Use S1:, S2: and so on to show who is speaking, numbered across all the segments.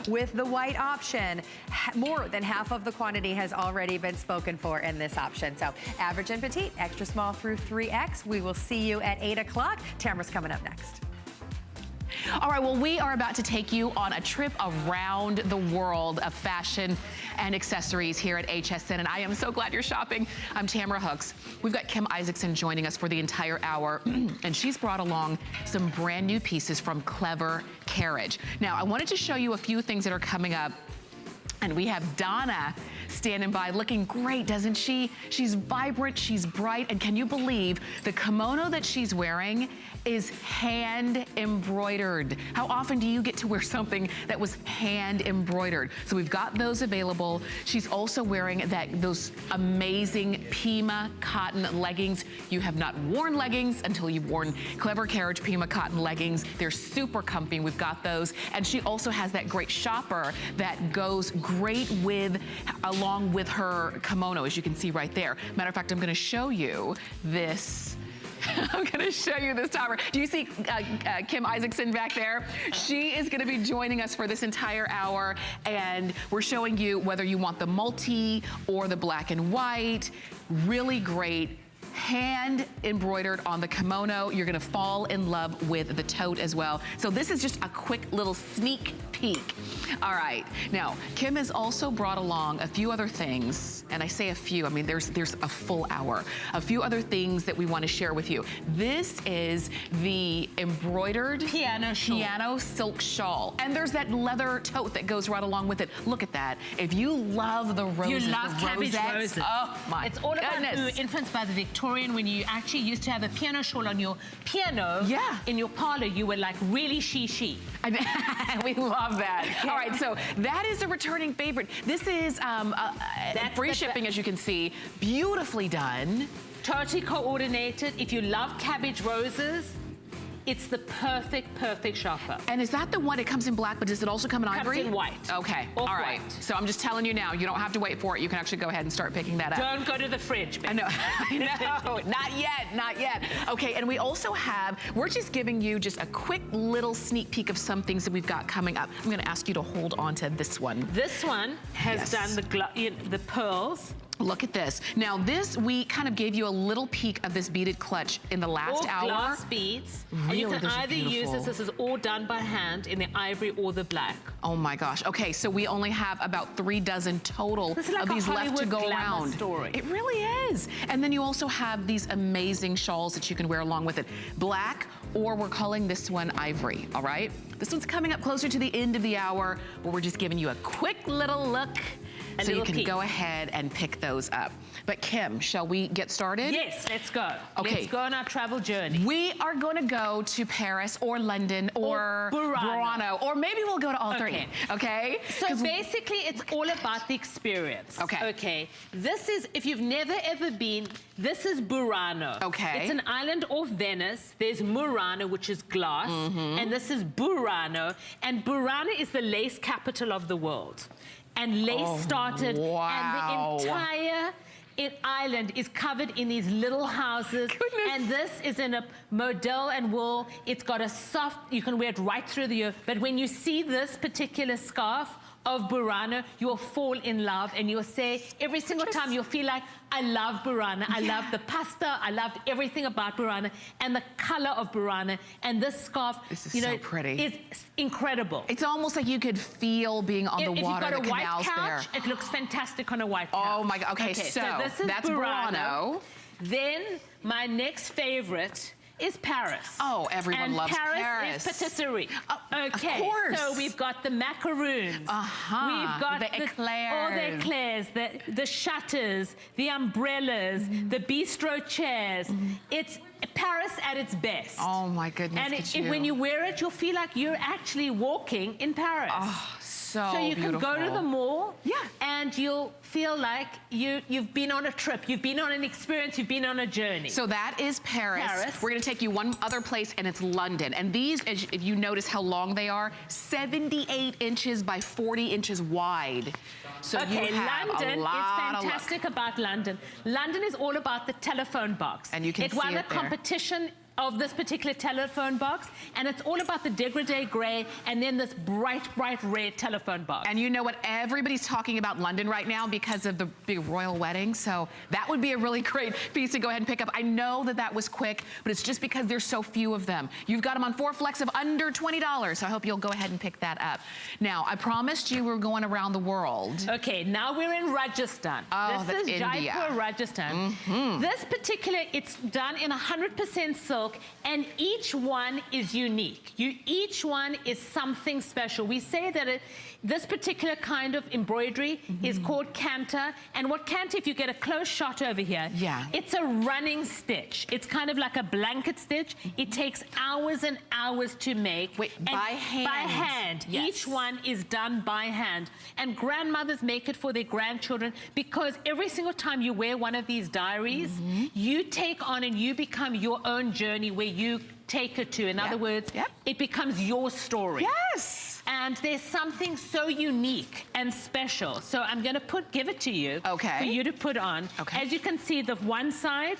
S1: with the white option. More than half of the quantity has already been spoken for in this option. So average and petite, extra small through 3X. We will see you at 8 o'clock. Tamara's coming up next.
S2: All right, well, we are about to take you on a trip around the world of fashion and accessories here at HSN, and I am so glad you're shopping. I'm Tamara Hooks. We've got Kim Isaacson joining us for the entire hour, and she's brought along some brand new pieces from Clever Carriage. Now, I wanted to show you a few things that are coming up, and we have Donna standing by looking great, doesn't she? She's vibrant, she's bright, and can you believe the kimono that she's wearing is hand embroidered? How often do you get to wear something that was hand embroidered? So we've got those available. She's also wearing those amazing Pima cotton leggings. You have not worn leggings until you've worn Clever Carriage Pima cotton leggings. They're super comfy, we've got those. And she also has that great shopper that goes great along with her kimono, as you can see right there. Matter of fact, I'm gonna show you this. I'm gonna show you this topper. Do you see Kim Isaacson back there? She is gonna be joining us for this entire hour, and we're showing you whether you want the multi or the black and white. Really great. Hand embroidered on the kimono. You're gonna fall in love with the tote as well. So this is just a quick little sneak peek. All right, now Kim has also brought along a few other things, and I say a few, I mean there's a full hour. A few other things that we want to share with you. This is the embroidered piano silk shawl, and there's that leather tote that goes right along with it. Look at that. If you love the roses,
S3: you love cabbage roses.
S2: Oh my
S3: It's all
S2: goodness.
S3: about influenced by the Victorian, when you actually used to have a piano shawl on your piano in your parlor, you were like really she.
S2: We love that. All right, so that is a returning favorite. This is free shipping, as you can see. Beautifully done.
S3: Totally coordinated. If you love cabbage roses, it's the perfect shopper.
S2: And is that the one, it comes in black, but does it also come in ivory?
S3: It comes in white.
S2: Okay, all right. So I'm just telling you now, you don't have to wait for it. You can actually go ahead and start picking that up.
S3: Don't go to the fridge.
S2: I know, not yet. Okay, and we also have, we're just giving you just a quick little sneak peek of some things that we've got coming up. I'm gonna ask you to hold on to this one.
S3: This one has done the pearls.
S2: Look at this. Now this, we kind of gave you a little peek of this beaded clutch in the last hour.
S3: Glass beads.
S2: Really,
S3: and you can either use this is all done by hand in the ivory or the black.
S2: Oh my gosh. Okay, so we only have about 3 dozen total of these left to go around.
S3: Story.
S2: It really is. And then you also have these amazing shawls that you can wear along with it. Black, or we're calling this one ivory, all right? This one's coming up closer to the end of the hour, where we're just giving you a quick little look. So you can go ahead and pick those up. But Kim, shall we get started?
S3: Yes, let's go.
S2: Okay.
S3: Let's go on our travel journey.
S2: We are going to go to Paris or London or Burano, or maybe we'll go to all three, okay?
S3: So basically, it's all about the experience. Okay. This is, if you've never ever been, this is Burano.
S2: Okay.
S3: It's an island off Venice. There's Murano, which is glass, and this is Burano. And Burano is the lace capital of the world. And lace started, and the entire island is covered in these little houses. And this is in a modal and wool. It's got a soft, you can wear it right through the year. But when you see this particular scarf of Burano, you'll fall in love, and you'll say, every single time you'll feel like, I love Burano, I love the pasta, I loved everything about Burano, and the color of Burano, and this scarf,
S2: this is so pretty.
S3: It's incredible.
S2: It's almost like you could feel being on the water, the canals there.
S3: If you've got a white couch, it looks fantastic on a white couch.
S2: Oh my God, okay, so
S3: this is
S2: that's Burano.
S3: Then, my next favorite is Paris.
S2: Oh, everyone loves Paris.
S3: Paris is patisserie. Okay,
S2: of course.
S3: So we've got the macaroons. We've got
S2: the eclairs.
S3: All the eclairs, the shutters, the umbrellas, the bistro chairs. It's Paris at its best.
S2: Oh my goodness.
S3: And when you wear it, you'll feel like you're actually walking in Paris.
S2: Oh, so
S3: you
S2: beautiful.
S3: can go to the mall, and you'll feel like you've been on a trip, you've been on an experience, you've been on a journey.
S2: So that is Paris. We're gonna take you one other place, and it's London. And these, if you notice how long they are, 78 inches by 40 inches wide. So you have
S3: London
S2: a lot
S3: is fantastic about London. London is all about the telephone box.
S2: And you can see it there.
S3: It won a competition of this particular telephone box, and it's all about the degradé gray and then this bright, bright red telephone box.
S2: And you know what? Everybody's talking about London right now because of the big royal wedding, so that would be a really great piece to go ahead and pick up. I know that that was quick, but it's just because there's so few of them. You've got them on 4 flex of under $20, so I hope you'll go ahead and pick that up. Now, I promised you we're going around the world.
S3: Okay, now we're in Rajasthan.
S2: Oh,
S3: this
S2: that's
S3: is
S2: India.
S3: Jaipur, Rajasthan. This particular, it's done in 100% silk, and each one is unique. Each one is something special. We say that this particular kind of embroidery is called canter, and what canter, if you get a close shot over here, it's a running stitch. It's kind of like a blanket stitch. It takes hours and hours to make.
S2: Wait, by hand?
S3: By hand. Yes. Each one is done by hand. And grandmothers make it for their grandchildren because every single time you wear one of these diaries, you take on and you become your own journey where you take it to. In other words, it becomes your story.
S2: Yes.
S3: And there's something so unique and special. So I'm going to give it to you for you to put on. As you can see, the one side,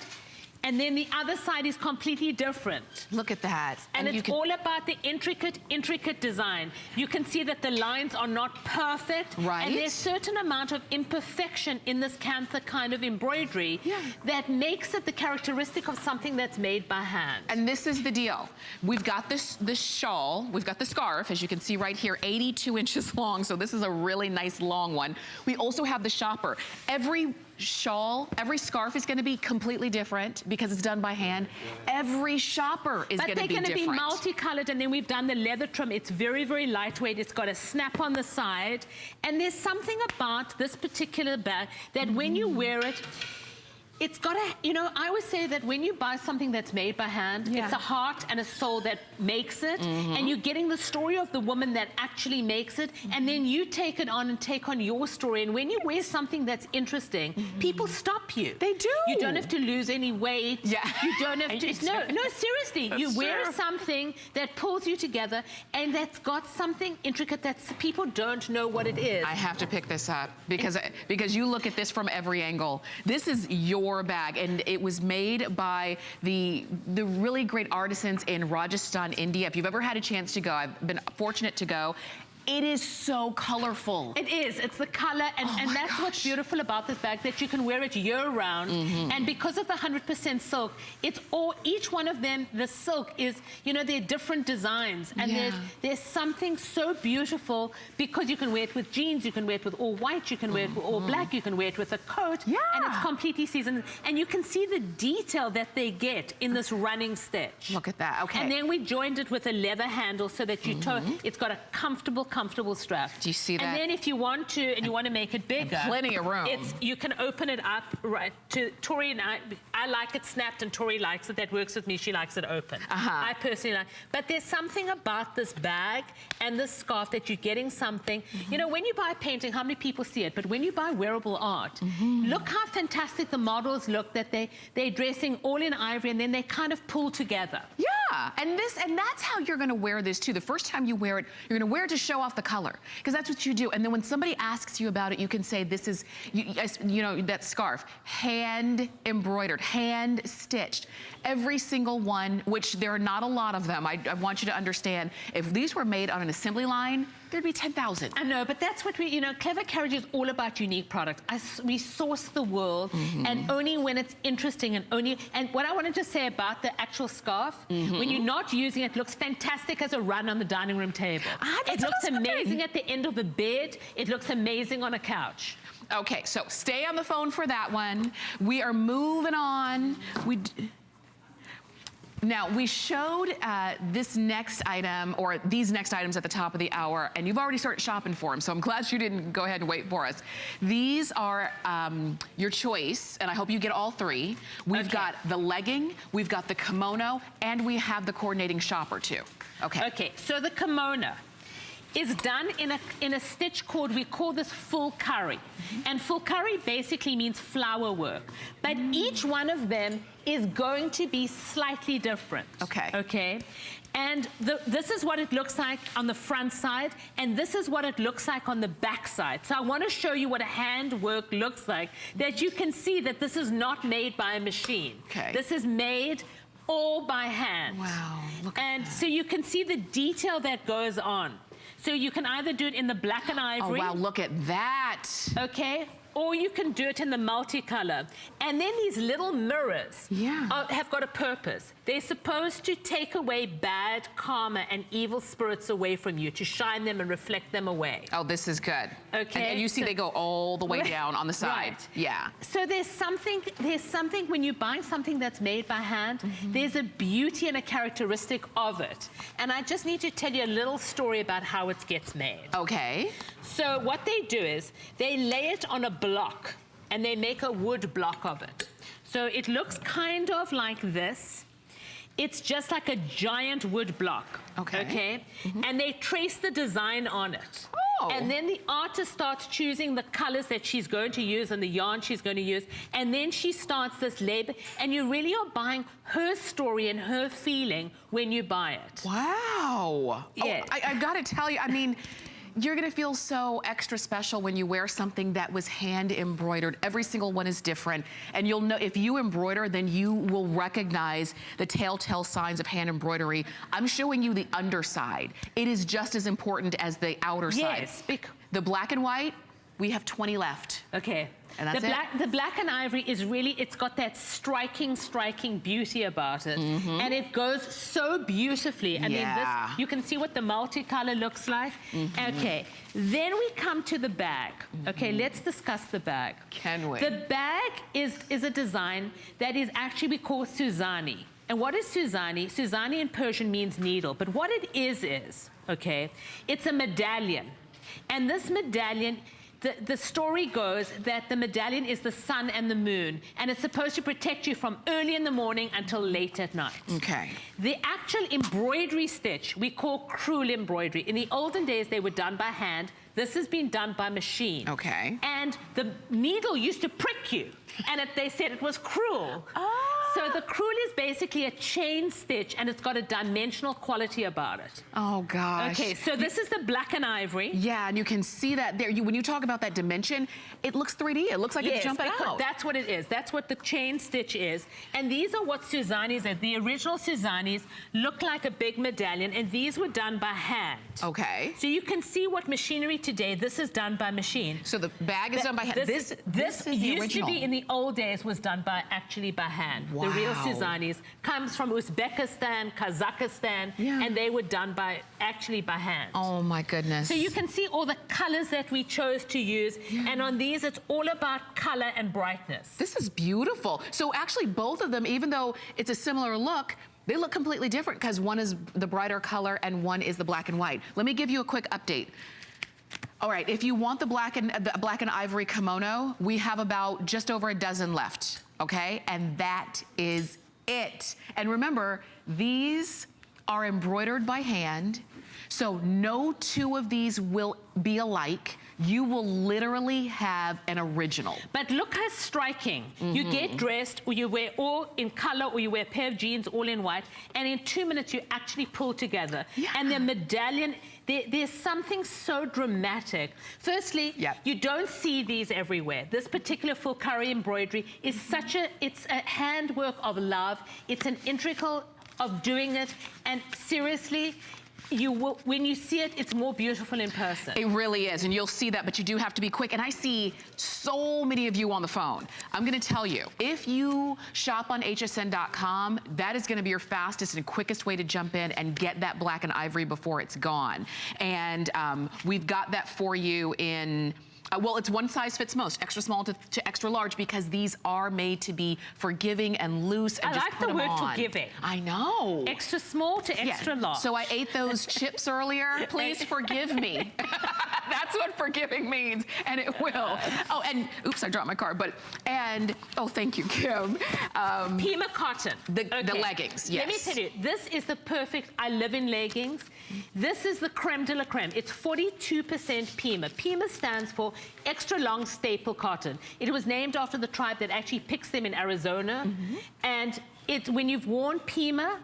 S3: and then the other side is completely different.
S2: Look at that.
S3: And it's all about the intricate design. You can see that the lines are not perfect.
S2: Right.
S3: And there's a certain amount of imperfection in this canter kind of embroidery that makes it the characteristic of something that's made by hand.
S2: And this is the deal. We've got this shawl, we've got the scarf, as you can see right here, 82 inches long, so this is a really nice long one. We also have the shopper. Every shawl, every scarf is going to be completely different because it's done by hand. Every shopper is going to be different. But
S3: they're going to be multicolored, and then we've done the leather trim. It's very, very lightweight. It's got a snap on the side. And there's something about this particular bag that when you wear it, it's got a, you know, I always say that when you buy something that's made by hand, it's a heart and a soul that makes it, and you're getting the story of the woman that actually makes it, and then you take it on and take on your story. And when you wear something that's interesting, people stop you.
S2: They do.
S3: You don't have to lose any weight. You don't have to, no, seriously. You wear something that pulls you together and that's got something intricate that people don't know what it is.
S2: I have to pick this up because you look at this from every angle. This is your bag, and it was made by the really great artisans in Rajasthan, India. If you've ever had a chance to go, I've been fortunate to go. It is so colorful.
S3: It is. It's the color, and that's what's beautiful about this bag, that you can wear it year-round. And because of the 100% silk, it's all, each one of them, the silk is, you know, they're different designs. And there's something so beautiful because you can wear it with jeans, you can wear it with all white, you can wear it with all black, you can wear it with a coat. And it's completely seasoned. And you can see the detail that they get in this running stitch.
S2: Look at that. Okay.
S3: And then we joined it with a leather handle so that you it's got a comfortable strap.
S2: Do you see that?
S3: And then if you want to, and you want to make it bigger,
S2: plenty of room.
S3: You can open it up right to Tori and I like it snapped, and Tori likes it. That works with me. She likes it open. I personally like. But there's something about this bag and this scarf that you're getting something. You know, when you buy a painting, how many people see it? But when you buy wearable art, look how fantastic the models look. That they're dressing all in ivory, and then they kind of pull together.
S2: And that's how you're going to wear this too. The first time you wear it, you're going to wear it to show off the color, because that's what you do. And then when somebody asks you about it, you can say, this is, you know, that scarf, hand embroidered, hand stitched. Every single one, which there are not a lot of them. I want you to understand, if these were made on an assembly line, there'd be 10,000.
S3: I know, but that's what we, you know, Clever Carriage is all about unique products. We source the world, and only when it's interesting, and what I wanted to say about the actual scarf, when you're not using it, it looks fantastic as a run on the dining room table. It looks amazing at the end of the bed. It looks amazing on a couch.
S2: Okay, so stay on the phone for that one. We are moving on. Now, we showed this next item, or these next items at the top of the hour, and you've already started shopping for them, so I'm glad you didn't go ahead and wait for us. These are your choice, and I hope you get all three. We've got the legging, we've got the kimono, and we have the coordinating shopper too. Okay,
S3: so the kimono is done in a stitch we call this full curry. And full curry basically means flower work. But each one of them is going to be slightly different. Okay? And this is what it looks like on the front side, and this is what it looks like on the back side. So I want to show you what a handwork looks like, that you can see that this is not made by a machine. This is made all by hand.
S2: Wow, look at
S3: And
S2: that.
S3: so you can see the detail that goes on. So you can either do it in the black and ivory.
S2: Oh, wow, look at that.
S3: Okay, or you can do it in the multicolor. And then these little mirrors have got a purpose. They're supposed to take away bad karma and evil spirits away from you, to shine them and reflect them away.
S2: Oh, this is good.
S3: Okay.
S2: And you see they go all the way down on the side.
S3: Right.
S2: Yeah.
S3: So there's something when you're buying something that's made by hand, there's a beauty and a characteristic of it. And I just need to tell you a little story about how it gets made.
S2: Okay.
S3: So what they do is they lay it on a block and they make a wood block of it. So it looks kind of like this. It's just like a giant wood block. Okay. And they trace the design on it.
S2: Oh.
S3: And then the artist starts choosing the colors that she's going to use and the yarn she's going to use. And then she starts this labor. And you really are buying her story and her feeling when you buy it.
S2: Wow.
S3: Yes.
S2: Oh, I gotta tell you, I mean, you're gonna feel so extra special when you wear something that was hand embroidered. Every single one is different. And you'll know, if you embroider, then you will recognize the telltale signs of hand embroidery. I'm showing you the underside. It is just as important as the outer side.
S3: Yes.
S2: The black and white, we have 20 left.
S3: Okay.
S2: And that's
S3: the black and ivory is really, it's got that striking beauty about it. And it goes so beautifully. I mean, this, you can see what the multicolor looks like. Okay, then we come to the bag. Okay, let's discuss the bag.
S2: Can we?
S3: The bag is a design that is actually, we call Suzani. And what is Suzani? Suzani in Persian means needle. But what it is, okay, it's a medallion. And this medallion, the story goes that the medallion is the sun and the moon, and it's supposed to protect you from early in the morning until late at night.
S2: Okay.
S3: The actual embroidery stitch we call crewel embroidery. In the olden days, they were done by hand. This has been done by machine.
S2: Okay.
S3: And the needle used to prick you, and they said it was cruel.
S2: Oh.
S3: So the crewel is basically a chain stitch, and it's got a dimensional quality about it.
S2: Oh, gosh.
S3: Okay, so this is the black and ivory.
S2: Yeah, and you can see that there. When you talk about that dimension, it looks 3D. It looks like it's jumping out.
S3: That's what it is. That's what the chain stitch is. And these are what Suzanis are. The original Suzanis look like a big medallion, and these were done by hand.
S2: Okay.
S3: So you can see what machinery today, this is done by machine.
S2: So the bag is done by hand. This is the
S3: used
S2: original.
S3: to be in the old days was done actually by hand.
S2: Wow.
S3: The real Suzanis comes from Uzbekistan, Kazakhstan, and they were done actually by hand.
S2: Oh my goodness.
S3: So you can see all the colors that we chose to use, and on these it's all about color and brightness.
S2: This is beautiful. So actually both of them, even though it's a similar look, they look completely different because one is the brighter color and one is the black and white. Let me give you a quick update. All right, if you want the black and ivory kimono, we have about just over a dozen left, okay? And that is it. And remember, these are embroidered by hand, so no two of these will be alike. You will literally have an original.
S3: But look how striking. You get dressed, or you wear all in color, or you wear a pair of jeans all in white, and in 2 minutes you actually pull together. And the medallion, there's something so dramatic. Firstly, you don't see these everywhere. This particular fulkari embroidery is it's a handwork of love. It's an integral of doing it, and seriously, when you see it, it's more beautiful in person.
S2: It really is, and you'll see that, but you do have to be quick. And I see so many of you on the phone. I'm gonna tell you, if you shop on hsn.com, that is gonna be your fastest and quickest way to jump in and get that black and ivory before it's gone. And we've got that for you in, well, it's one size fits most, extra small to extra large, because these are made to be forgiving and loose and just put them on.
S3: I like the word forgiving.
S2: I know.
S3: Extra small to extra large.
S2: So I ate those chips earlier. Please forgive me. That's what forgiving means, and it will. Oh, and oops, I dropped my card. Oh, thank you, Kim.
S3: Pima cotton.
S2: The leggings, yes.
S3: Let me tell you, this is the perfect, I live in leggings. This is the creme de la creme. It's 42% Pima. Pima stands for extra long staple cotton. It was named after the tribe that actually picks them in Arizona. And when you've worn Pima,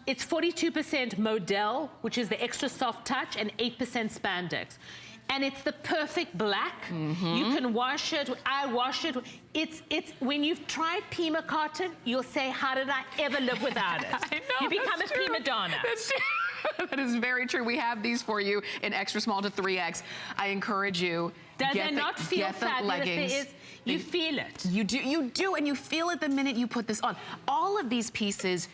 S3: it's 42% modal, which is the extra soft touch, and 8% spandex. and it's the perfect black. You can wash it. I wash it. It's when you've tried Pima cotton, you'll say, how did I ever live without it?
S2: I know,
S3: you become a
S2: true.
S3: prima donna.
S2: That's true. That is very true. We have these for you in extra small to 3X. I encourage you.
S3: Does it not feel fabulous?
S2: Leggings.
S3: You feel it.
S2: You do, and you feel it the minute you put this on. All of these pieces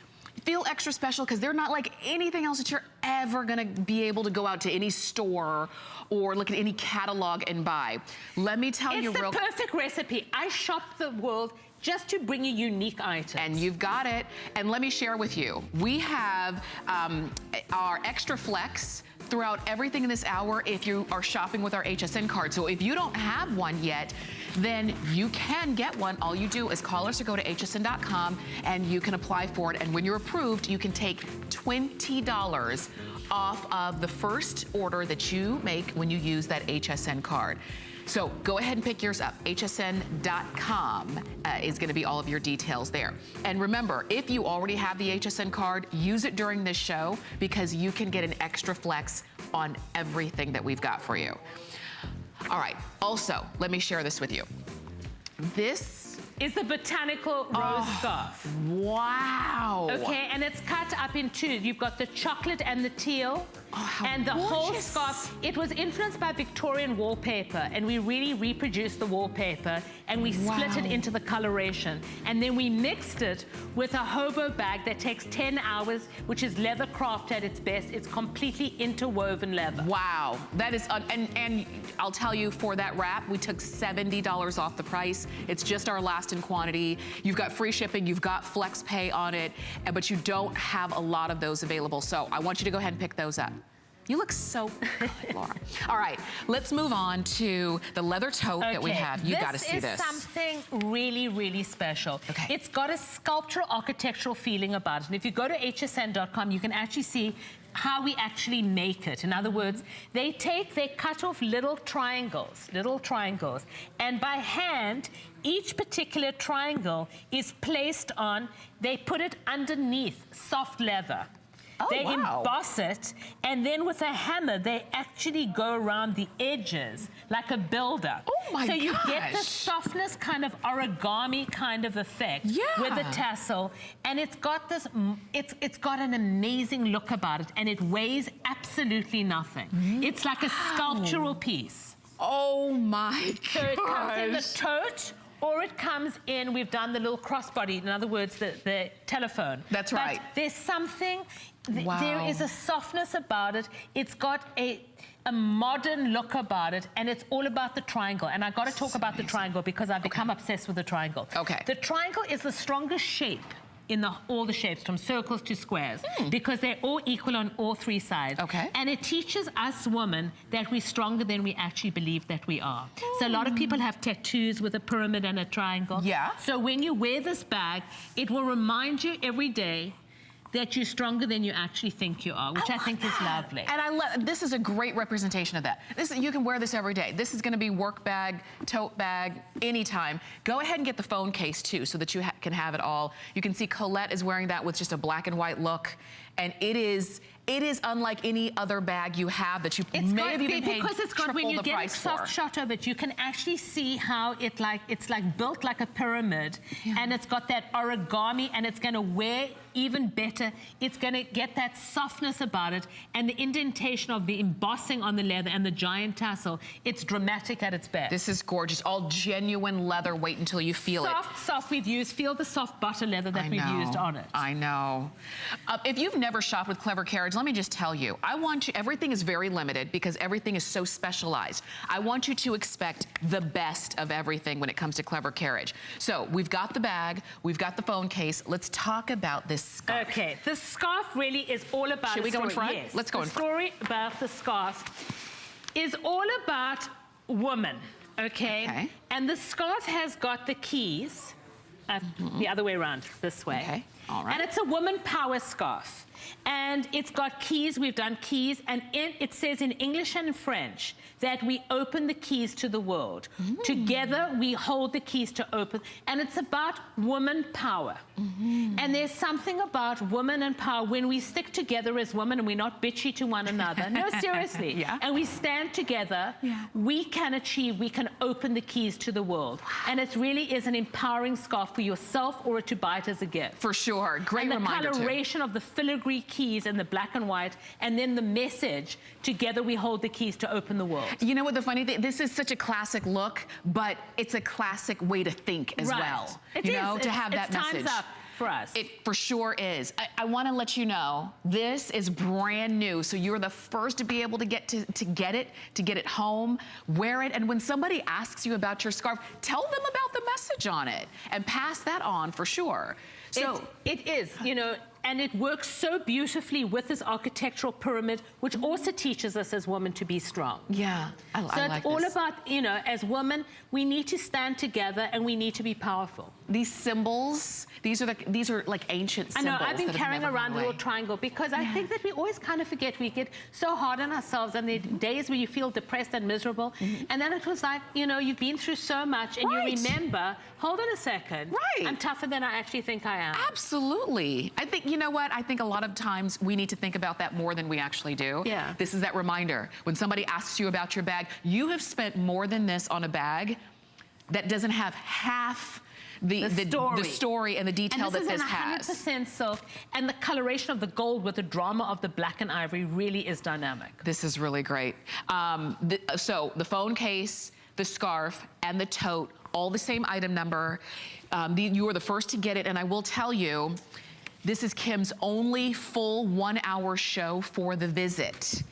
S2: feel extra special because they're not like anything else that you're ever gonna be able to go out to any store or look at any catalog and buy. Let me tell you real quick.
S3: It's the perfect recipe. I shop the world just to bring you unique items.
S2: And you've got it. And let me share with you. We have our Extra Flex throughout everything in this hour if you are shopping with our HSN card. So if you don't have one yet, then you can get one. All you do is call us or go to hsn.com and you can apply for it. And when you're approved, you can take $20 off of the first order that you make when you use that HSN card. So go ahead and pick yours up. hsn.com is gonna be all of your details there. And remember, if you already have the HSN card, use it during this show because you can get an extra flex on everything that we've got for you. All right, also, let me share this with you. This
S3: is the Botanical rose scarf.
S2: Wow.
S3: Okay, and it's cut up in two. You've got the chocolate and the teal. And the whole scarf, it was influenced by Victorian wallpaper, and we really reproduced the wallpaper and we split it into the coloration. And then we mixed it with a hobo bag that takes 10 hours, which is leather craft at its best. It's completely interwoven leather.
S2: Wow, that is, and I'll tell you, for that wrap, we took $70 off the price. It's just our last in quantity. You've got free shipping, you've got flex pay on it, but you don't have a lot of those available. So I want you to go ahead and pick those up. You look so good, Laura. All right, let's move on to the leather tote that we have. You gotta see this.
S3: This is something really, really special. Okay. It's got a sculptural architectural feeling about it. And if you go to hsn.com, you can actually see how we actually make it. In other words, they cut off little triangles, and by hand, each particular triangle is placed on, they put it underneath soft leather.
S2: Oh,
S3: they emboss it, and then with a hammer, they actually go around the edges like a builder.
S2: Oh my gosh.
S3: So you get the softness, kind of origami kind of effect with the tassel, and it's got this, it's got an amazing look about it, and it weighs absolutely nothing. It's like a sculptural piece.
S2: Oh my gosh.
S3: So it comes in the tote, or it comes in, we've done the little crossbody, in other words, the telephone.
S2: That's right.
S3: But there's something, there is a softness about it. It's got a modern look about it, and it's all about the triangle. And I got to talk about the triangle because I've become obsessed with the triangle. Okay. The triangle is the strongest shape in all the shapes, from circles to squares, because they're all equal on all three sides. Okay. And it teaches us women that we're stronger than we actually believe that we are. So a lot of people have tattoos with a pyramid and a triangle. Yeah. So when you wear this bag, it will remind you every day that you're stronger than you actually think you are, which I think is lovely.
S2: And I love, this is a great representation of that. You can wear this every day. This is gonna be work bag, tote bag, anytime. Go ahead and get the phone case too, so that you can have it all. You can see Colette is wearing that with just a black and white look. And it is unlike any other bag you have that you may have even paid
S3: because it's got, when you get a soft shot of it, you can actually see how it's like built like a pyramid, and it's got that origami, and it's gonna wear even better. It's gonna get that softness about it, and the indentation of the embossing on the leather and the giant tassel. It's dramatic at its best.
S2: This is gorgeous, all genuine leather. Wait until you feel it.
S3: Soft we've used. Feel the soft butter leather that we've used on it.
S2: I know. If you've never shopped with Clever Carriage, let me just tell you, I want you, everything is very limited because everything is so specialized. I want you to expect the best of everything when it comes to Clever Carriage. So we've got the bag, we've got the phone case. Let's talk about this scarf.
S3: Okay, the scarf really is all about
S2: Should we go in front?
S3: Yes.
S2: Let's go in front.
S3: The story about the scarf is all about woman, okay? And the scarf has got the keys, the other way around, this way.
S2: Okay, all right.
S3: And it's a woman power scarf. And it's got keys, we've done keys, and it says in English and French that we open the keys to the world. Together, we hold the keys to open, and it's about woman power. And there's something about woman and power when we stick together as women and we're not bitchy to one another. No, seriously. And we stand together, we can achieve, we can open the keys to the world. And it really is an empowering scarf for yourself or to buy it as a gift.
S2: For sure, great reminder
S3: the coloration of the filigree keys and the black and white, and then the message, together we hold the keys to open the world.
S2: You know what the funny thing, this is such a classic look, but it's a classic way to think as well.
S3: It
S2: you
S3: is.
S2: know, to have that message.
S3: Time's up for us.
S2: It for sure is. I want to let you know, this is brand new, so you're the first to be able to get it home, wear it, and when somebody asks you about your scarf, tell them about the message on it, and pass that on for sure. So
S3: it is, you know, and it works so beautifully with this architectural pyramid, which also teaches us as women to be strong.
S2: Yeah, I like this. So
S3: it's all about, you know, as women, we need to stand together and we need to be powerful.
S2: These symbols, these are like ancient symbols.
S3: I know, I've been carrying around a little triangle because I think that we always kind of forget. We get so hard on ourselves, and the days where you feel depressed and miserable. And then it was like, you know, you've been through so much and you remember, hold on a second. I'm tougher than I actually think I am.
S2: Absolutely. I think, you know what? I think a lot of times we need to think about that more than we actually do.
S3: Yeah.
S2: This is that reminder. When somebody asks you about your bag, you have spent more than this on a bag that doesn't have half the story and the detail that this has.
S3: This is 100% silk, and the coloration of the gold with the drama of the black and ivory really is dynamic.
S2: This is really great. So the phone case, the scarf, and the tote, all the same item number. You are the first to get it, and I will tell you, this is Kim's only full 1 hour show for the visit.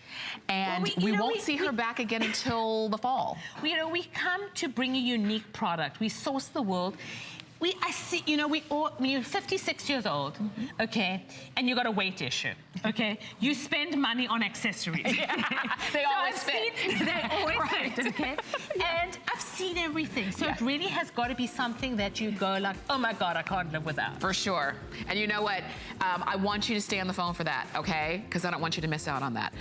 S2: And we won't see her back again until the fall.
S3: You know, we come to bring a unique product. We source the world. I see, you know, when you're 56 years old, okay, and you got a weight issue, okay, you spend money on accessories.
S2: They always fit.
S3: They always fit, okay? And I've seen everything, so it really has got to be something that you go like, oh my God, I can't live without.
S2: For sure. And you know what? I want you to stay on the phone for that, okay? Because I don't want you to miss out on that.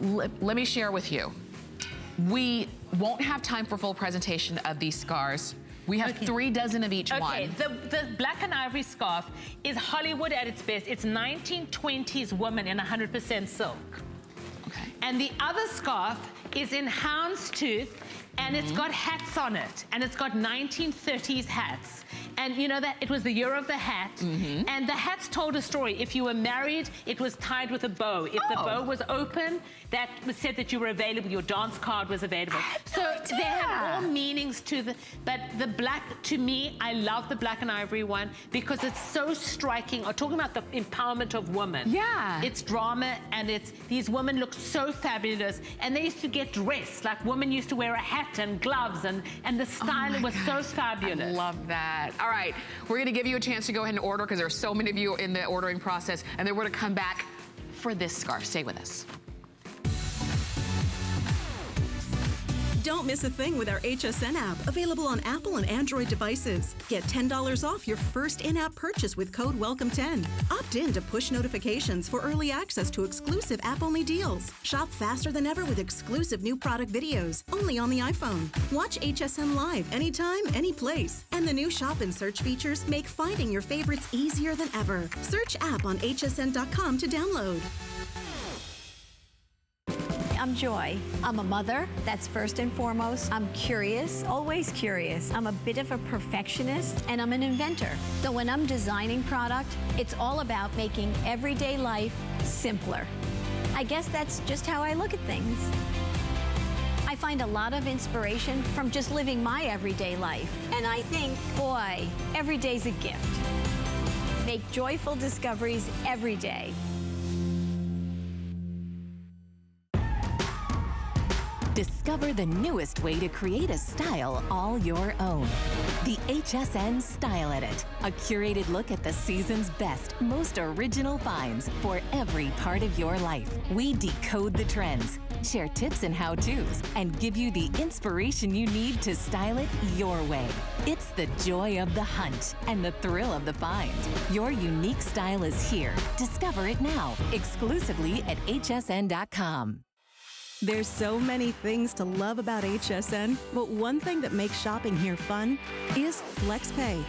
S2: Let me share with you. We won't have time for full presentation of these scarves. We have 3 dozen of each one.
S3: The black and ivory scarf is Hollywood at its best. It's 1920s woman in 100% silk.
S2: Okay.
S3: And the other scarf is in houndstooth, and it's got hats on it, and it's got 1930s hats. And you know that it was the year of the hat, and the hats told a story. If you were married, it was tied with a bow. If the bow was open, that said that you were available, your dance card was available. So they have all meanings to but the black, to me, I love the black and ivory one because it's so striking. I'm talking about the empowerment of women.
S2: Yeah.
S3: It's drama, and these women look so fabulous, and they used to get dressed, like women used to wear a hat and gloves, and the style was so fabulous.
S2: I love that. All right, we're gonna give you a chance to go ahead and order because there are so many of you in the ordering process, and then we're gonna come back for this scarf. Stay with us.
S4: Don't miss a thing with our HSN app, available on Apple and Android devices. Get $10 off your first in-app purchase with code WELCOME10. Opt in to push notifications for early access to exclusive app-only deals. Shop faster than ever with exclusive new product videos, only on the iPhone. Watch HSN live anytime, any place. And the new shop and search features make finding your favorites easier than ever. Search app on hsn.com to download.
S5: I'm Joy. I'm a mother, that's first and foremost. I'm curious, always curious. I'm a bit of a perfectionist, and I'm an inventor. So when I'm designing product, it's all about making everyday life simpler. I guess that's just how I look at things. I find a lot of inspiration from just living my everyday life. And I think, boy, every day's a gift. Make joyful discoveries every day.
S6: Discover the newest way to create a style all your own. The HSN Style Edit, a curated look at the season's best, most original finds for every part of your life. We decode the trends, share tips and how-tos, and give you the inspiration you need to style it your way. It's the joy of the hunt and the thrill of the find. Your unique style is here. Discover it now, exclusively at hsn.com.
S4: There's so many things to love about HSN, but one thing that makes shopping here fun is FlexPay.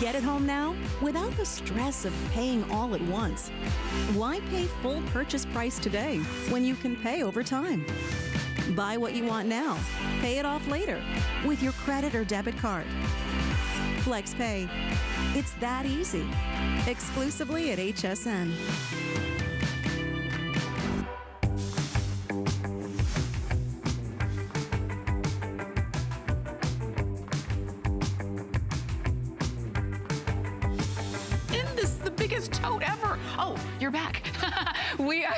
S4: Get it home now without the stress of paying all at once. Why pay full purchase price today when you can pay over time? Buy what you want now, pay it off later with your credit or debit card. FlexPay. It's that easy. Exclusively at HSN.
S2: Tote ever. Oh, you're back.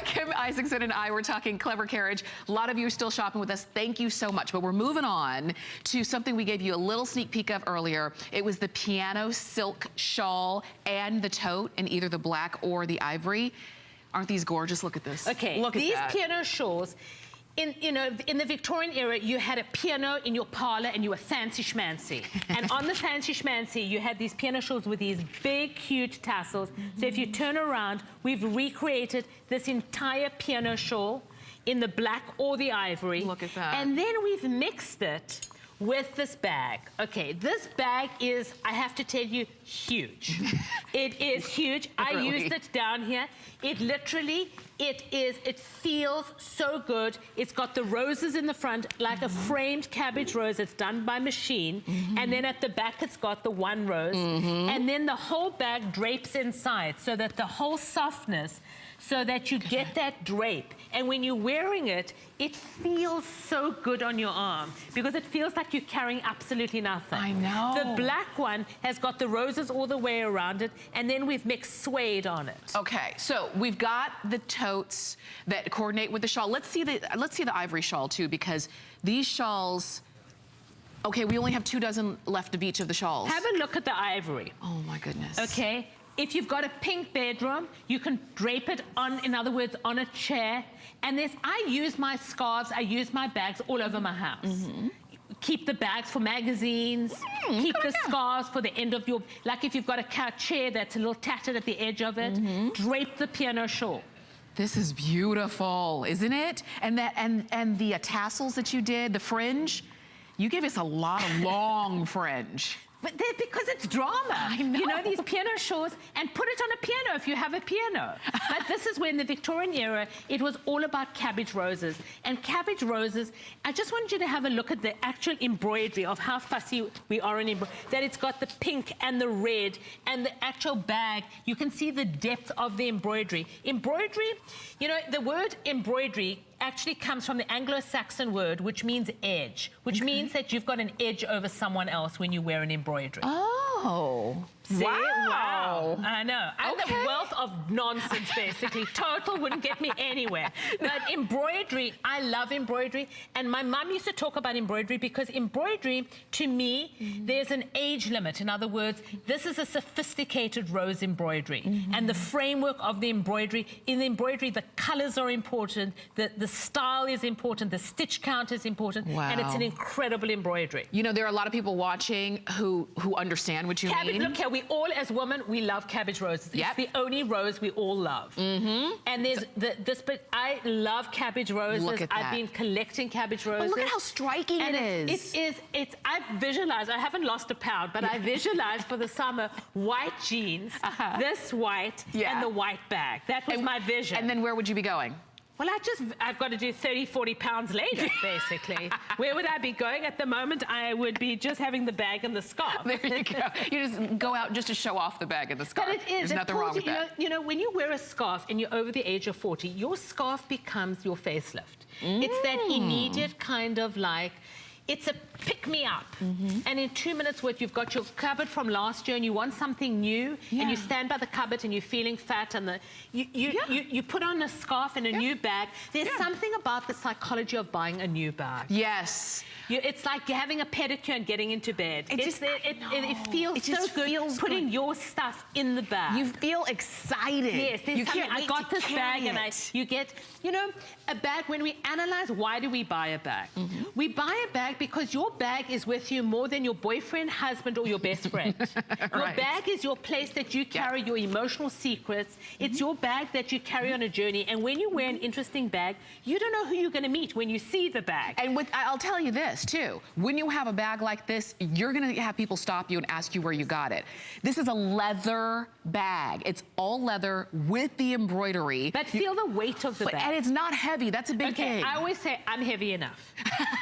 S2: Kim Isaacson and I were talking Clever Carriage. A lot of you are still shopping with us. Thank you so much. But we're moving on to something we gave you a little sneak peek of earlier. It was the piano silk shawl and the tote in either the black or the ivory. Aren't these gorgeous? Look at this.
S3: Okay,
S2: look at
S3: these
S2: that.
S3: piano shawls. In the Victorian era, you had a piano in your parlor and you were fancy schmancy. And on the fancy schmancy, you had these piano shawls with these big, huge tassels. So if you turn around, we've recreated this entire piano shawl in the black or the ivory.
S2: Look at that.
S3: And then we've mixed it with this bag. Okay, this bag is, I have to tell you, huge. It is huge. I used it down here. It literally, it feels so good. It's got the roses in the front, like a framed cabbage rose. It's done by machine. And then at the back, it's got the one rose. And then the whole bag drapes inside so that the whole softness, so that you get that drape. And when you're wearing it, it feels so good on your arm because it feels like you're carrying absolutely nothing.
S2: I know.
S3: The black one has got the roses all the way around it, and then we've mixed suede on it.
S2: Okay, so we've got the totes that coordinate with the shawl. Let's see the ivory shawl too, because these shawls. Okay, we only have 2 dozen left of each of the shawls.
S3: Have a look at the ivory.
S2: Oh my goodness.
S3: Okay. If you've got a pink bedroom, you can drape it on, in other words, on a chair. And I use my scarves, I use my bags all over my house. Keep the bags for magazines, keep the scarves for the end of your, like if you've got a couch chair that's a little tattered at the edge of it, drape the piano shawl.
S2: This is beautiful, isn't it? And the tassels that you did, the fringe, you gave us a lot of long fringe.
S3: But because it's drama.
S2: I know.
S3: You know, these piano shawls, and put it on a piano if you have a piano. But this is when the Victorian era, it was all about cabbage roses. And cabbage roses, I just want you to have a look at the actual embroidery of how fussy we are in embroidery. That it's got the pink and the red and the actual bag. You can see the depth of the embroidery. Embroidery, you know, the word embroidery actually comes from the Anglo-Saxon word, which means edge, which means that you've got an edge over someone else when you wear an embroidery.
S2: Oh.
S3: See?
S2: Wow.
S3: I know. I'm the wealth of nonsense, basically. Total wouldn't get me anywhere. But embroidery, I love embroidery. And my mum used to talk about embroidery because embroidery, to me, there's an age limit. In other words, this is a sophisticated rose embroidery. And the framework of the embroidery, in the embroidery, the colors are important, the style is important, the stitch count is important, and it's an incredible embroidery.
S2: You know, there are a lot of people watching who understand what you mean.
S3: Look here, we all as women, we love cabbage roses. It's the only rose we all love. And there's but I love cabbage roses.
S2: Look at that.
S3: I've been collecting cabbage roses.
S2: But look at how striking it is.
S3: I've visualized, I haven't lost a pound, but I visualized for the summer white jeans, this white, and the white bag. That was my vision.
S2: And then where would you be going?
S3: Well, I've got to do 30, 40 pounds later, basically. Where would I be going? At the moment, I would be just having the bag and the scarf.
S2: There you go. You just go out just to show off the bag and the scarf.
S3: But it is.
S2: There's nothing wrong with that.
S3: You know, when you wear a scarf and you're over the age of 40, your scarf becomes your facelift. It's that immediate kind of like, it's a pick-me-up. And in 2 minutes, what you've got your cupboard from last year and you want something new, and you stand by the cupboard and you're feeling fat, and you put on a scarf and a new bag. There's something about the psychology of buying a new bag.
S2: Yes.
S3: It's like you're having a pedicure and getting into bed. It feels so good putting your stuff in the bag.
S2: You feel excited.
S3: Yes, I got this bag, and you get, you know, a bag. When we analyze why do we buy a bag, we buy a bag because your bag is with you more than your boyfriend, husband, or your best friend. Your bag is your place that you carry your emotional secrets. It's your bag that you carry on a journey. And when you wear an interesting bag, you don't know who you're going to meet when you see the bag.
S2: And I'll tell you this too, when you have a bag like this, you're going to have people stop you and ask you where you got it. This is a leather bag. It's all leather with the embroidery.
S3: But feel the weight of the bag.
S2: And it's not heavy. That's a big thing.
S3: I always say I'm heavy enough.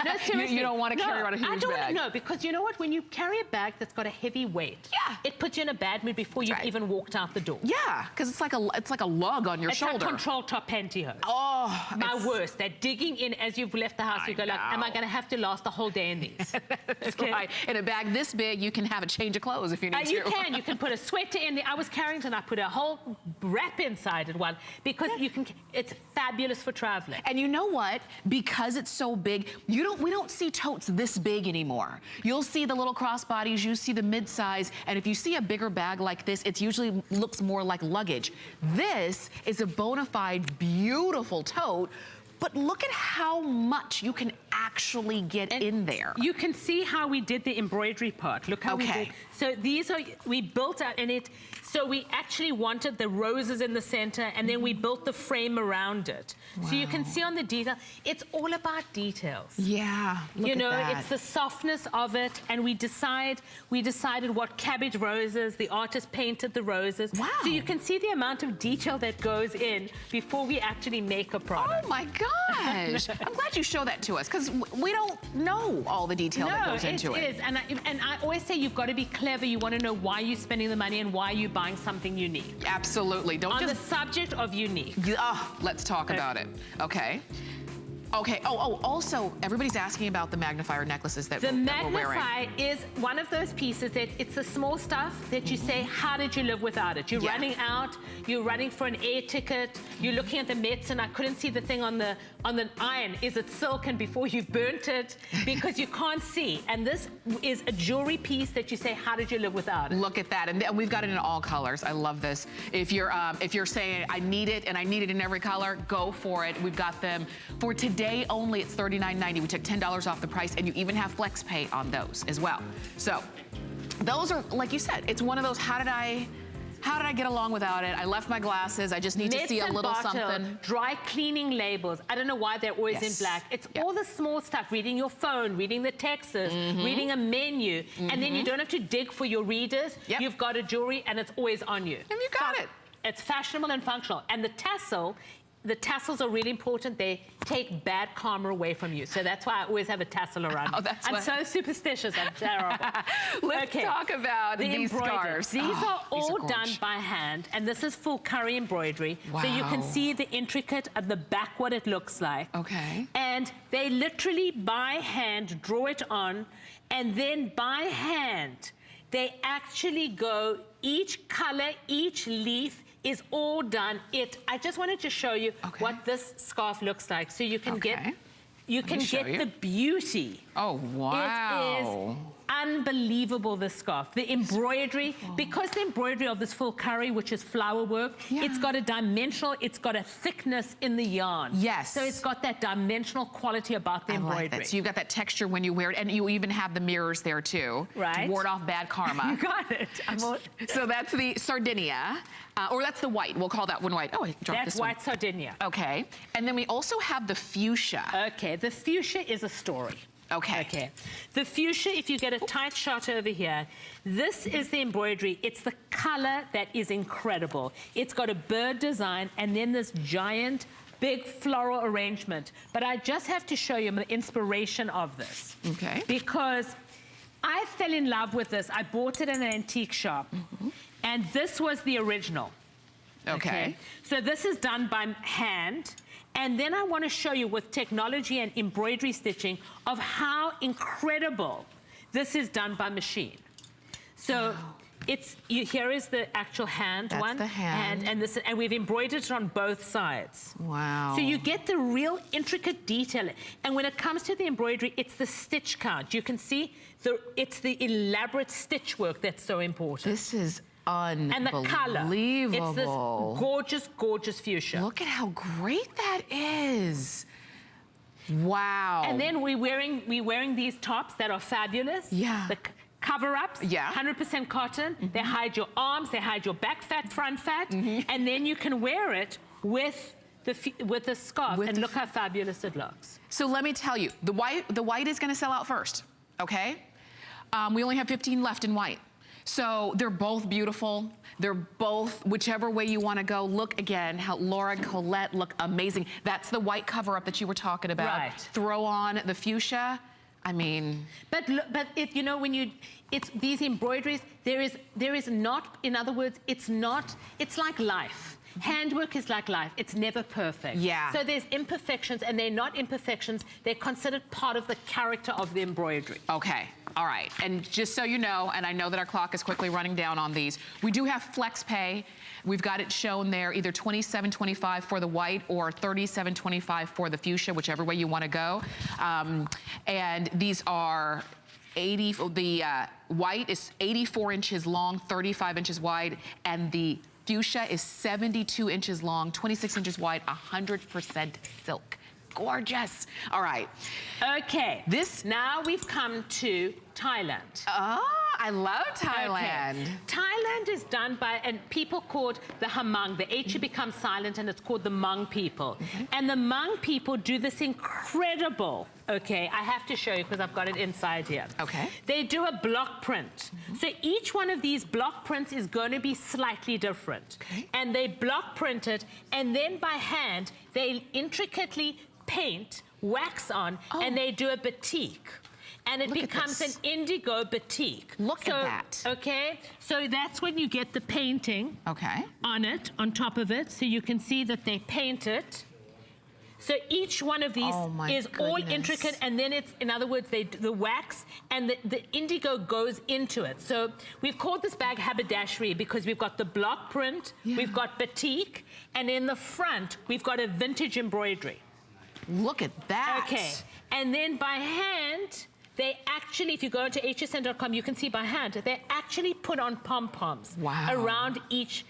S3: No, seriously.
S2: You don't want to carry around a huge bag.
S3: No, because you know what? When you carry a bag that's got a heavy weight, it puts you in a bad mood before you've even walked out the door.
S2: Yeah, because it's like a lug on your shoulder.
S3: It's like control top pantyhose.
S2: Oh,
S3: my worst. They're digging in as you've left the house. You go like, am I going to have to last the whole day in these?
S2: That's right. In a bag this big, you can have a change of clothes if you need to.
S3: You can. You can put a sweater in there. I was carrying it and I put a whole wrap inside it one because you can. It's fabulous for traveling.
S2: And you know what? Because it's so big, we don't see totes this big anymore. You'll see the little crossbodies, you see the mid-size, and if you see a bigger bag like this, it usually looks more like luggage. This is a bona fide, beautiful tote, but look at how much you can actually get in there.
S3: You can see how we did the embroidery part. Look how we did. So these are, we built out in it, so we actually wanted the roses in the center, and then we built the frame around it. Wow. So you can see on the detail, it's all about details.
S2: Yeah, look
S3: you know,
S2: at that.
S3: It's the softness of it, and we decided what cabbage roses, the artist painted the roses.
S2: Wow.
S3: So you can see the amount of detail that goes in before we actually make a product.
S2: Oh my gosh. I'm glad you show that to us, because we don't know all the detail that goes into it.
S3: No, it is, and I always say you've got to be clever. You want to know why you're spending the money and why you're buying something unique.
S2: Absolutely. Don't
S3: on the subject of unique.
S2: Let's talk about it. Okay. Okay. Oh, also, everybody's asking about the magnifier necklaces that we're wearing.
S3: The magnifier is one of those pieces that it's the small stuff that you say, how did you live without it? You're running out, you're running for an air ticket, you're looking at the Mets, and I couldn't see the thing on the iron. Is it silk? And before you've burnt it, because you can't see. And this is a jewelry piece that you say, how did you live without it?
S2: Look at that, and we've got it in all colors. I love this. If you're saying I need it and I need it in every color, go for it. We've got them for today only. It's $39.90. We took $10 off the price, and you even have flex pay on those as well. So those are, like you said, it's one of those, how did I get along without it? I left my glasses. I just need to see a little something.
S3: Dry cleaning labels. I don't know why they're always in black. It's all the small stuff. Reading your phone, reading the texts, reading a menu. And then you don't have to dig for your readers. You've got a jewelry and it's always on you.
S2: And you got it.
S3: It's fashionable and functional. And the tassels are really important. They take bad karma away from you. So that's why I always have a tassel around me. I'm so superstitious. I'm terrible.
S2: Let's talk about these scarves.
S3: These are all done by hand, and this is full curry embroidery.
S2: Wow.
S3: So you can see the intricate at the back, what it looks like.
S2: Okay.
S3: And they literally by hand draw it on, and then by hand, they actually go, each color, each leaf, is all done. I just wanted to show you what this scarf looks like, so you can get the beauty.
S2: Oh wow!
S3: It is unbelievable, this scarf. The embroidery, because the embroidery of this full curry, which is flower work, it's got a dimensional, it's got a thickness in the yarn.
S2: Yes.
S3: So it's got that dimensional quality about the embroidery.
S2: Like that. So you've got that texture when you wear it, and you even have the mirrors there too.
S3: Right.
S2: To ward off bad karma.
S3: You got it.
S2: So that's the Sardinia, or that's the white. We'll call that one white. Oh, I dropped this one.
S3: That's white Sardinia.
S2: Okay. And then we also have the fuchsia.
S3: Okay, the fuchsia is a story.
S2: Okay.
S3: The fuchsia, if you get a tight shot over here, this is the embroidery. It's the color that is incredible. It's got a bird design and then this giant, big floral arrangement. But I just have to show you the inspiration of this.
S2: Okay.
S3: Because I fell in love with this. I bought it in an antique shop. And this was the original.
S2: Okay.
S3: So this is done by hand. And then I want to show you with technology and embroidery stitching of how incredible this is done by machine. So here is the actual hand one.
S2: That's the hand.
S3: And we've embroidered it on both sides.
S2: Wow.
S3: So you get the real intricate detail. And when it comes to the embroidery, it's the stitch count. You can see it's the elaborate stitch work that's so important.
S2: This is unbelievable.
S3: And the color. It's this gorgeous, gorgeous fuchsia.
S2: Look at how great that is. Wow.
S3: And then we're wearing these tops that are fabulous.
S2: Yeah.
S3: The cover-ups,
S2: yeah.
S3: 100% cotton. They hide your arms, they hide your back fat, front fat, and then you can wear it with the scarf, and look how fabulous it looks.
S2: So let me tell you, the white is going to sell out first, okay? We only have 15 left in white. So they're both beautiful. They're both, whichever way you want to go. Look again, how Laura and Colette look amazing. That's the white cover-up that you were talking about.
S3: Right.
S2: Throw on the fuchsia. I mean,
S3: but you know, when it's these embroideries, there is not, in other words, it's like life. Handwork is like life. It's never perfect.
S2: Yeah.
S3: So there's imperfections, and they're not imperfections. They're considered part of the character of the embroidery.
S2: Okay. All right. And just so you know, and I know that our clock is quickly running down on these, we do have flex pay. We've got it shown there, either $27.25 for the white or $37.25 for the fuchsia, whichever way you want to go. And these are the white is 84 inches long, 35 inches wide, and the fuchsia is 72 inches long, 26 inches wide, 100% silk. Gorgeous. All right.
S3: Okay. Now we've come to Thailand.
S2: Oh, I love Thailand.
S3: Okay. Thailand is done by, and people called the Hmong. The H becomes silent, and it's called the Hmong people. And the Hmong people do this incredible, okay, I have to show you because I've got it inside here.
S2: Okay.
S3: They do a block print. So each one of these block prints is going to be slightly different.
S2: Okay.
S3: And they block print it, and then by hand, they intricately paint, wax on, and they do a batik. And it becomes an indigo batik.
S2: Look at that.
S3: Okay, so that's when you get the painting on it, on top of it. So you can see that they paint it. So each one of these is all intricate, and then it's, in other words, the wax and the indigo goes into it. So we've called this bag Haberdashery because we've got the block print, we've got batik, and in the front, we've got a vintage embroidery.
S2: Look at that.
S3: Okay, and then by hand, they actually, if you go to hsn.com, you can see by hand, they actually put on pom-poms around each.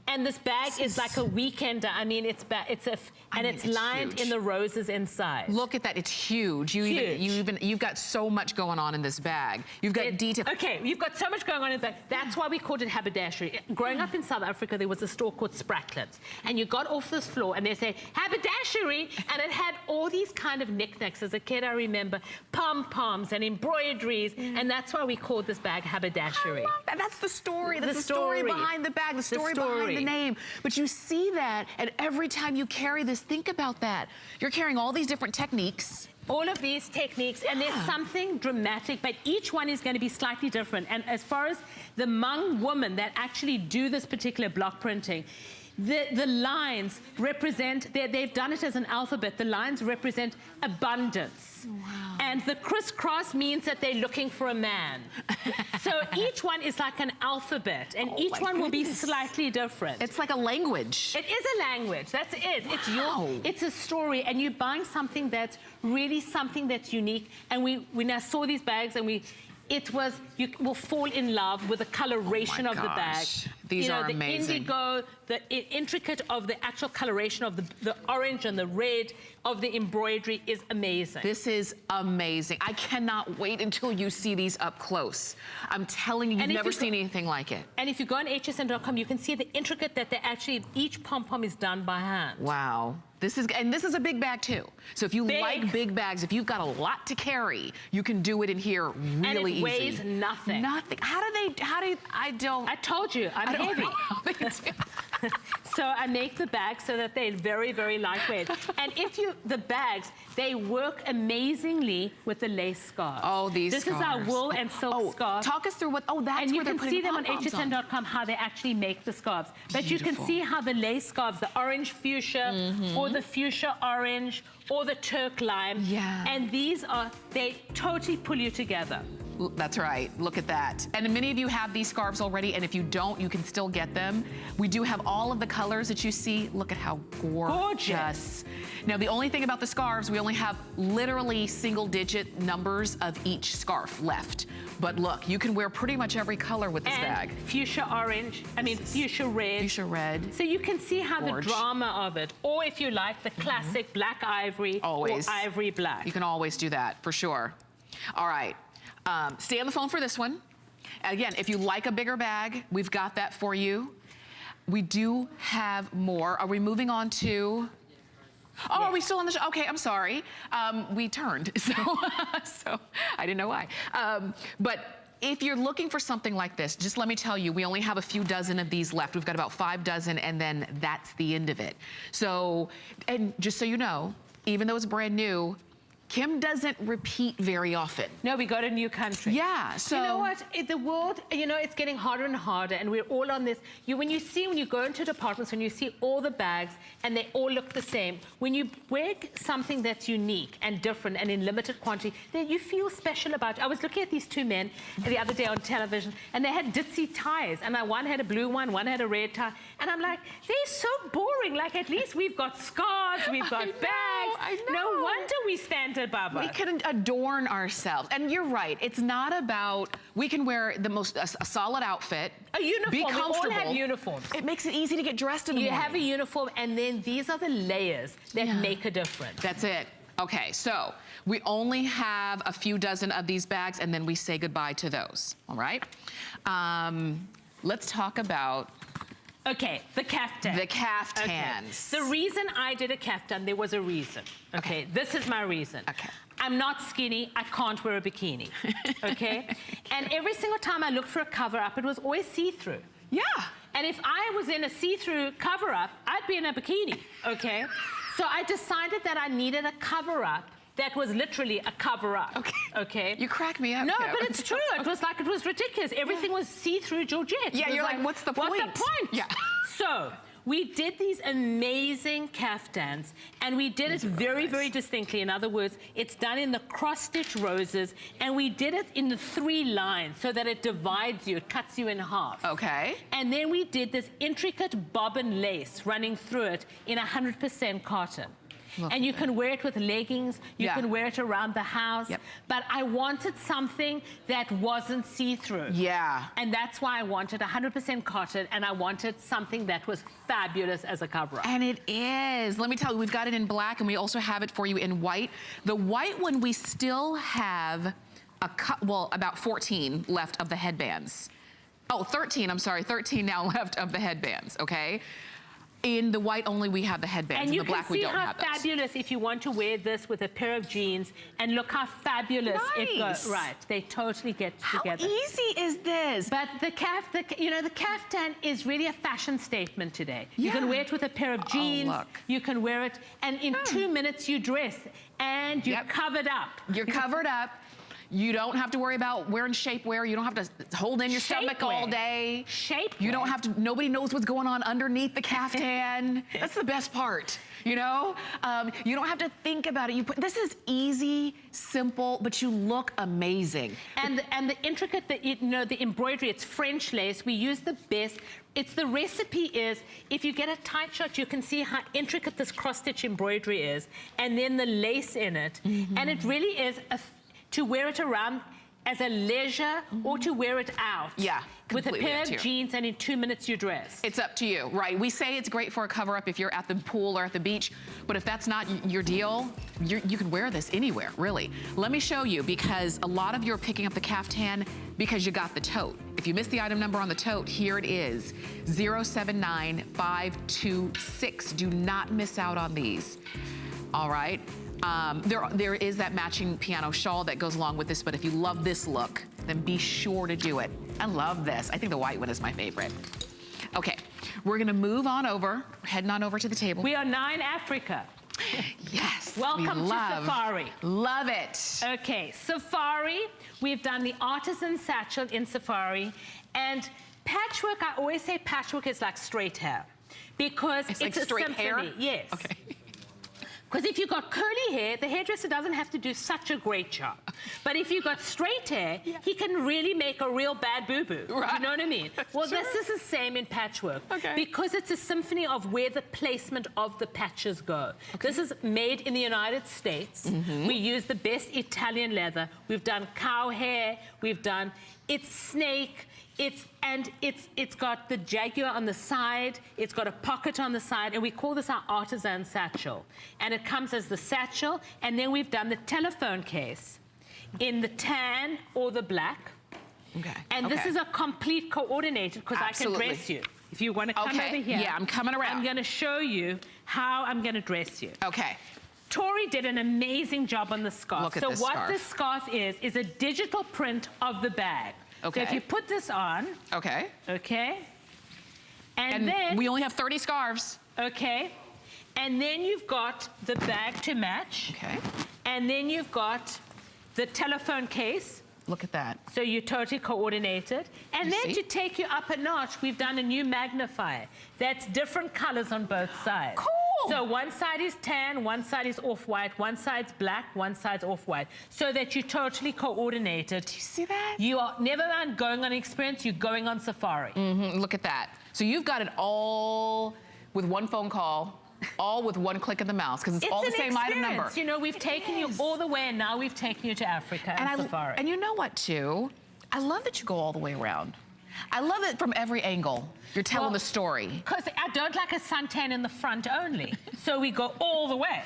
S3: And this bag is like a weekender. I mean, it's lined in the roses inside.
S2: Look at that, it's huge. You've got so much going on in this bag. You've got detail.
S3: Okay, you've got so much going on in the bag. That's why we called it Haberdashery. Growing up in South Africa, there was a store called Spratlet's. And you got off this floor and they say, Haberdashery, and it had all these kind of knickknacks. As a kid, I remember pom-poms and embroideries, and that's why we called this bag Haberdashery.
S2: I love that. That's the story. That's the story behind the bag, the story behind the name. But you see that, and every time you carry this, think about that. You're carrying all these different techniques.
S3: All of these techniques, and there's something dramatic, but each one is going to be slightly different. And as far as the Hmong women that actually do this particular block printing, the lines represent, they've done it as an alphabet, the lines represent abundance.
S2: Wow.
S3: And the crisscross means that they're looking for a man. So each one is like an alphabet, and each one will be slightly different.
S2: It's like a language.
S3: It is a language, that's it. It's a story, and you're buying something that's really something that's unique. And we now saw these bags, and you will fall in love with the coloration of the bag.
S2: These are amazing.
S3: The indigo, the intricate of the actual coloration of the orange and the red of the embroidery is amazing.
S2: This is amazing. I cannot wait until you see these up close. I'm telling you, you've never seen anything like it.
S3: And if you go on hsn.com, you can see the intricate that each pom-pom is done by hand.
S2: Wow. This is a big bag too. So if you like big bags, if you've got a lot to carry, you can do it in here really easy.
S3: And it weighs nothing.
S2: Nothing. I told you, I'm heavy.
S3: So I make the bags so that they're very, very lightweight. And the bags, they work amazingly with the lace scarves.
S2: Oh, these
S3: This
S2: scarves.
S3: is our wool and silk scarves.
S2: Talk us through what, that's
S3: and
S2: where
S3: you
S2: they're
S3: can
S2: putting
S3: see them on
S2: pom-poms
S3: hsn.com how they actually make the scarves. But you can see how the lace scarves, the orange fuchsia or the fuchsia orange or the turk lime.
S2: Yeah.
S3: And these they totally pull you together.
S2: That's right, look at that. And many of you have these scarves already, and if you don't, you can still get them. We do have all of the colors that you see. Look at how gorgeous. Now, the only thing about the scarves, we only have literally single-digit numbers of each scarf left. But look, you can wear pretty much every color with this bag.
S3: Fuchsia orange, fuchsia red.
S2: Fuchsia red.
S3: So you can see how the drama of it, or if you like, the classic black ivory or ivory black.
S2: You can always do that, for sure. All right. Stay on the phone for this one. Again, if you like a bigger bag, we've got that for you. We do have more. Are we moving on to... Oh, yes. Are we still on the show? Okay, I'm sorry. We turned, so I didn't know why. But if you're looking for something like this, just let me tell you, we only have a few dozen of these left. We've got about 5 dozen, and then that's the end of it. So, and just so you know, even though it's brand new, Kim doesn't repeat very often.
S3: No, we go to new country.
S2: Yeah, so...
S3: You know what? The world, it's getting harder and harder, and we're all on this. When you go into departments, when you see all the bags, and they all look the same, when you wear something that's unique and different and in limited quantity, then you feel special about it. I was looking at these 2 men the other day on television, and they had ditzy ties, and one had a blue one had a red tie, and I'm like, they're so boring. Like, at least we've got scarves, we've got bags.
S2: I know.
S3: No wonder we stand above us.
S2: We can adorn ourselves. And you're right, it's not about, we can wear a solid outfit.
S3: A uniform,
S2: be comfortable.
S3: We all have uniforms.
S2: It makes it easy to get dressed in the morning.
S3: You have a uniform, and then these are the layers that make a difference.
S2: That's it. Okay, so we only have a few dozen of these bags, and then we say goodbye to those, all right? Let's talk about...
S3: Okay, the caftan.
S2: The caftans.
S3: Okay. The reason I did a caftan, there was a reason. Okay, this is my reason.
S2: Okay.
S3: I'm not skinny, I can't wear a bikini, okay? And every single time I looked for a cover-up, it was always see-through.
S2: Yeah.
S3: And if I was in a see-through cover-up, I'd be in a bikini, okay? So I decided that I needed a cover-up that was literally a cover-up. Okay. Okay.
S2: You crack me up.
S3: No, but it's true. It was ridiculous. Everything was see-through Georgette.
S2: Yeah, you're like, what's the point?
S3: What's the point?
S2: Yeah.
S3: So we did these amazing caftans, and we did it very, very distinctly. In other words, it's done in the cross-stitch roses, and we did it in the 3 lines so that it divides you, it cuts you in half.
S2: Okay.
S3: And then we did this intricate bobbin lace running through it in 100% cotton. And you can wear it with leggings, you can wear it around the house. Yep. But I wanted something that wasn't see-through.
S2: Yeah.
S3: And that's why I wanted 100% cotton, and I wanted something that was fabulous as a cover-up.
S2: And it is. Let me tell you, we've got it in black, and we also have it for you in white. The white one, we still have about 14 left of the headbands. Oh, 13, I'm sorry, 13 now left of the headbands, okay? In the white only, we have the headbands.
S3: And
S2: in the black, we don't have those.
S3: you can see how fabulous if you want to wear this with a pair of jeans, and look how fabulous it goes. Right, they totally get together.
S2: How easy is this?
S3: But the caftan is really a fashion statement today.
S2: Yeah.
S3: You can wear it with a pair of jeans.
S2: Oh, look.
S3: You can wear it, and in 2 minutes you dress, and you're covered up.
S2: You're covered up. You don't have to worry about wearing shapewear. You don't have to hold in your stomach all day.
S3: Shapewear.
S2: You don't have to, nobody knows what's going on underneath the caftan. That's the best part, you know? You don't have to think about it. This is easy, simple, but you look amazing.
S3: And the intricate, the embroidery, it's French lace. We use the best. The recipe is, if you get a tight shot, you can see how intricate this cross-stitch embroidery is, and then the lace in it. And it really is to wear it around as a leisure or to wear it out.
S2: Yeah,
S3: with a pair
S2: of
S3: jeans, and in 2 minutes you're dressed.
S2: It's up to you, right? We say it's great for a cover-up if you're at the pool or at the beach, but if that's not your deal, you can wear this anywhere, really. Let me show you, because a lot of you are picking up the caftan because you got the tote. If you missed the item number on the tote, here it is, 079526. Do not miss out on these, all right? There is that matching piano shawl that goes along with this, but if you love this look, then be sure to do it. I love this. I think the white one is my favorite. Okay, We're gonna move on over, heading on over to the table.
S3: We are now in Africa.
S2: Yes,
S3: Welcome
S2: we
S3: to Safari.
S2: Love it.
S3: Okay, Safari, we've done the artisan satchel in Safari, and patchwork, I always say patchwork is like straight hair, because it's
S2: like
S3: a
S2: straight
S3: symphony.
S2: hair?
S3: Yes.
S2: Okay.
S3: Because if you've got curly hair, the hairdresser doesn't have to do such a great job. But if you've got straight hair, he can really make a real bad boo-boo.
S2: Right.
S3: You know what I mean? Well, this is the same in patchwork.
S2: Okay.
S3: Because it's a symphony of where the placement of the patches go. Okay. This is made in the United States. We use the best Italian leather. We've done cow hair. We've done, it's snake. It's got the jaguar on the side, it's got a pocket on the side, and we call this our artisan satchel. And it comes as the satchel, and then we've done the telephone case in the tan or the black.
S2: Okay.
S3: And this is a complete coordinated, because I can dress you. If you want to come over here.
S2: Yeah, I'm coming around.
S3: I'm going to show you how I'm going to dress you.
S2: Okay.
S3: Tori did an amazing job on the scarf.
S2: Look at
S3: so
S2: this
S3: what
S2: scarf.
S3: this scarf is a digital print of the bag.
S2: Okay.
S3: So if you put this on,
S2: Okay.
S3: okay,
S2: And
S3: then,
S2: we only have 30 scarves.
S3: okay, and then you've got the bag to match.
S2: Okay.
S3: And then you've got the telephone case.
S2: Look at that.
S3: So you're totally coordinated. And
S2: You
S3: then
S2: see?
S3: to take you up a notch, we've done a new magnifier. That's different colors on both sides.
S2: Cool.
S3: So one side is tan, one side is off-white, one side's black, one side's off-white. So that you're totally coordinated.
S2: Do you see that?
S3: You are never mind going on experience, you're going on safari.
S2: Look at that. So you've got it all with one phone call, all with one click of the mouse, because it's all the same item number.
S3: You know, we've taken you all the way, and now we've taken you to Africa and safari.
S2: And you know what, too? I love that you go all the way around. I love it from every angle. You're telling the story.
S3: Because I don't like a suntan in the front only, so we go all the way.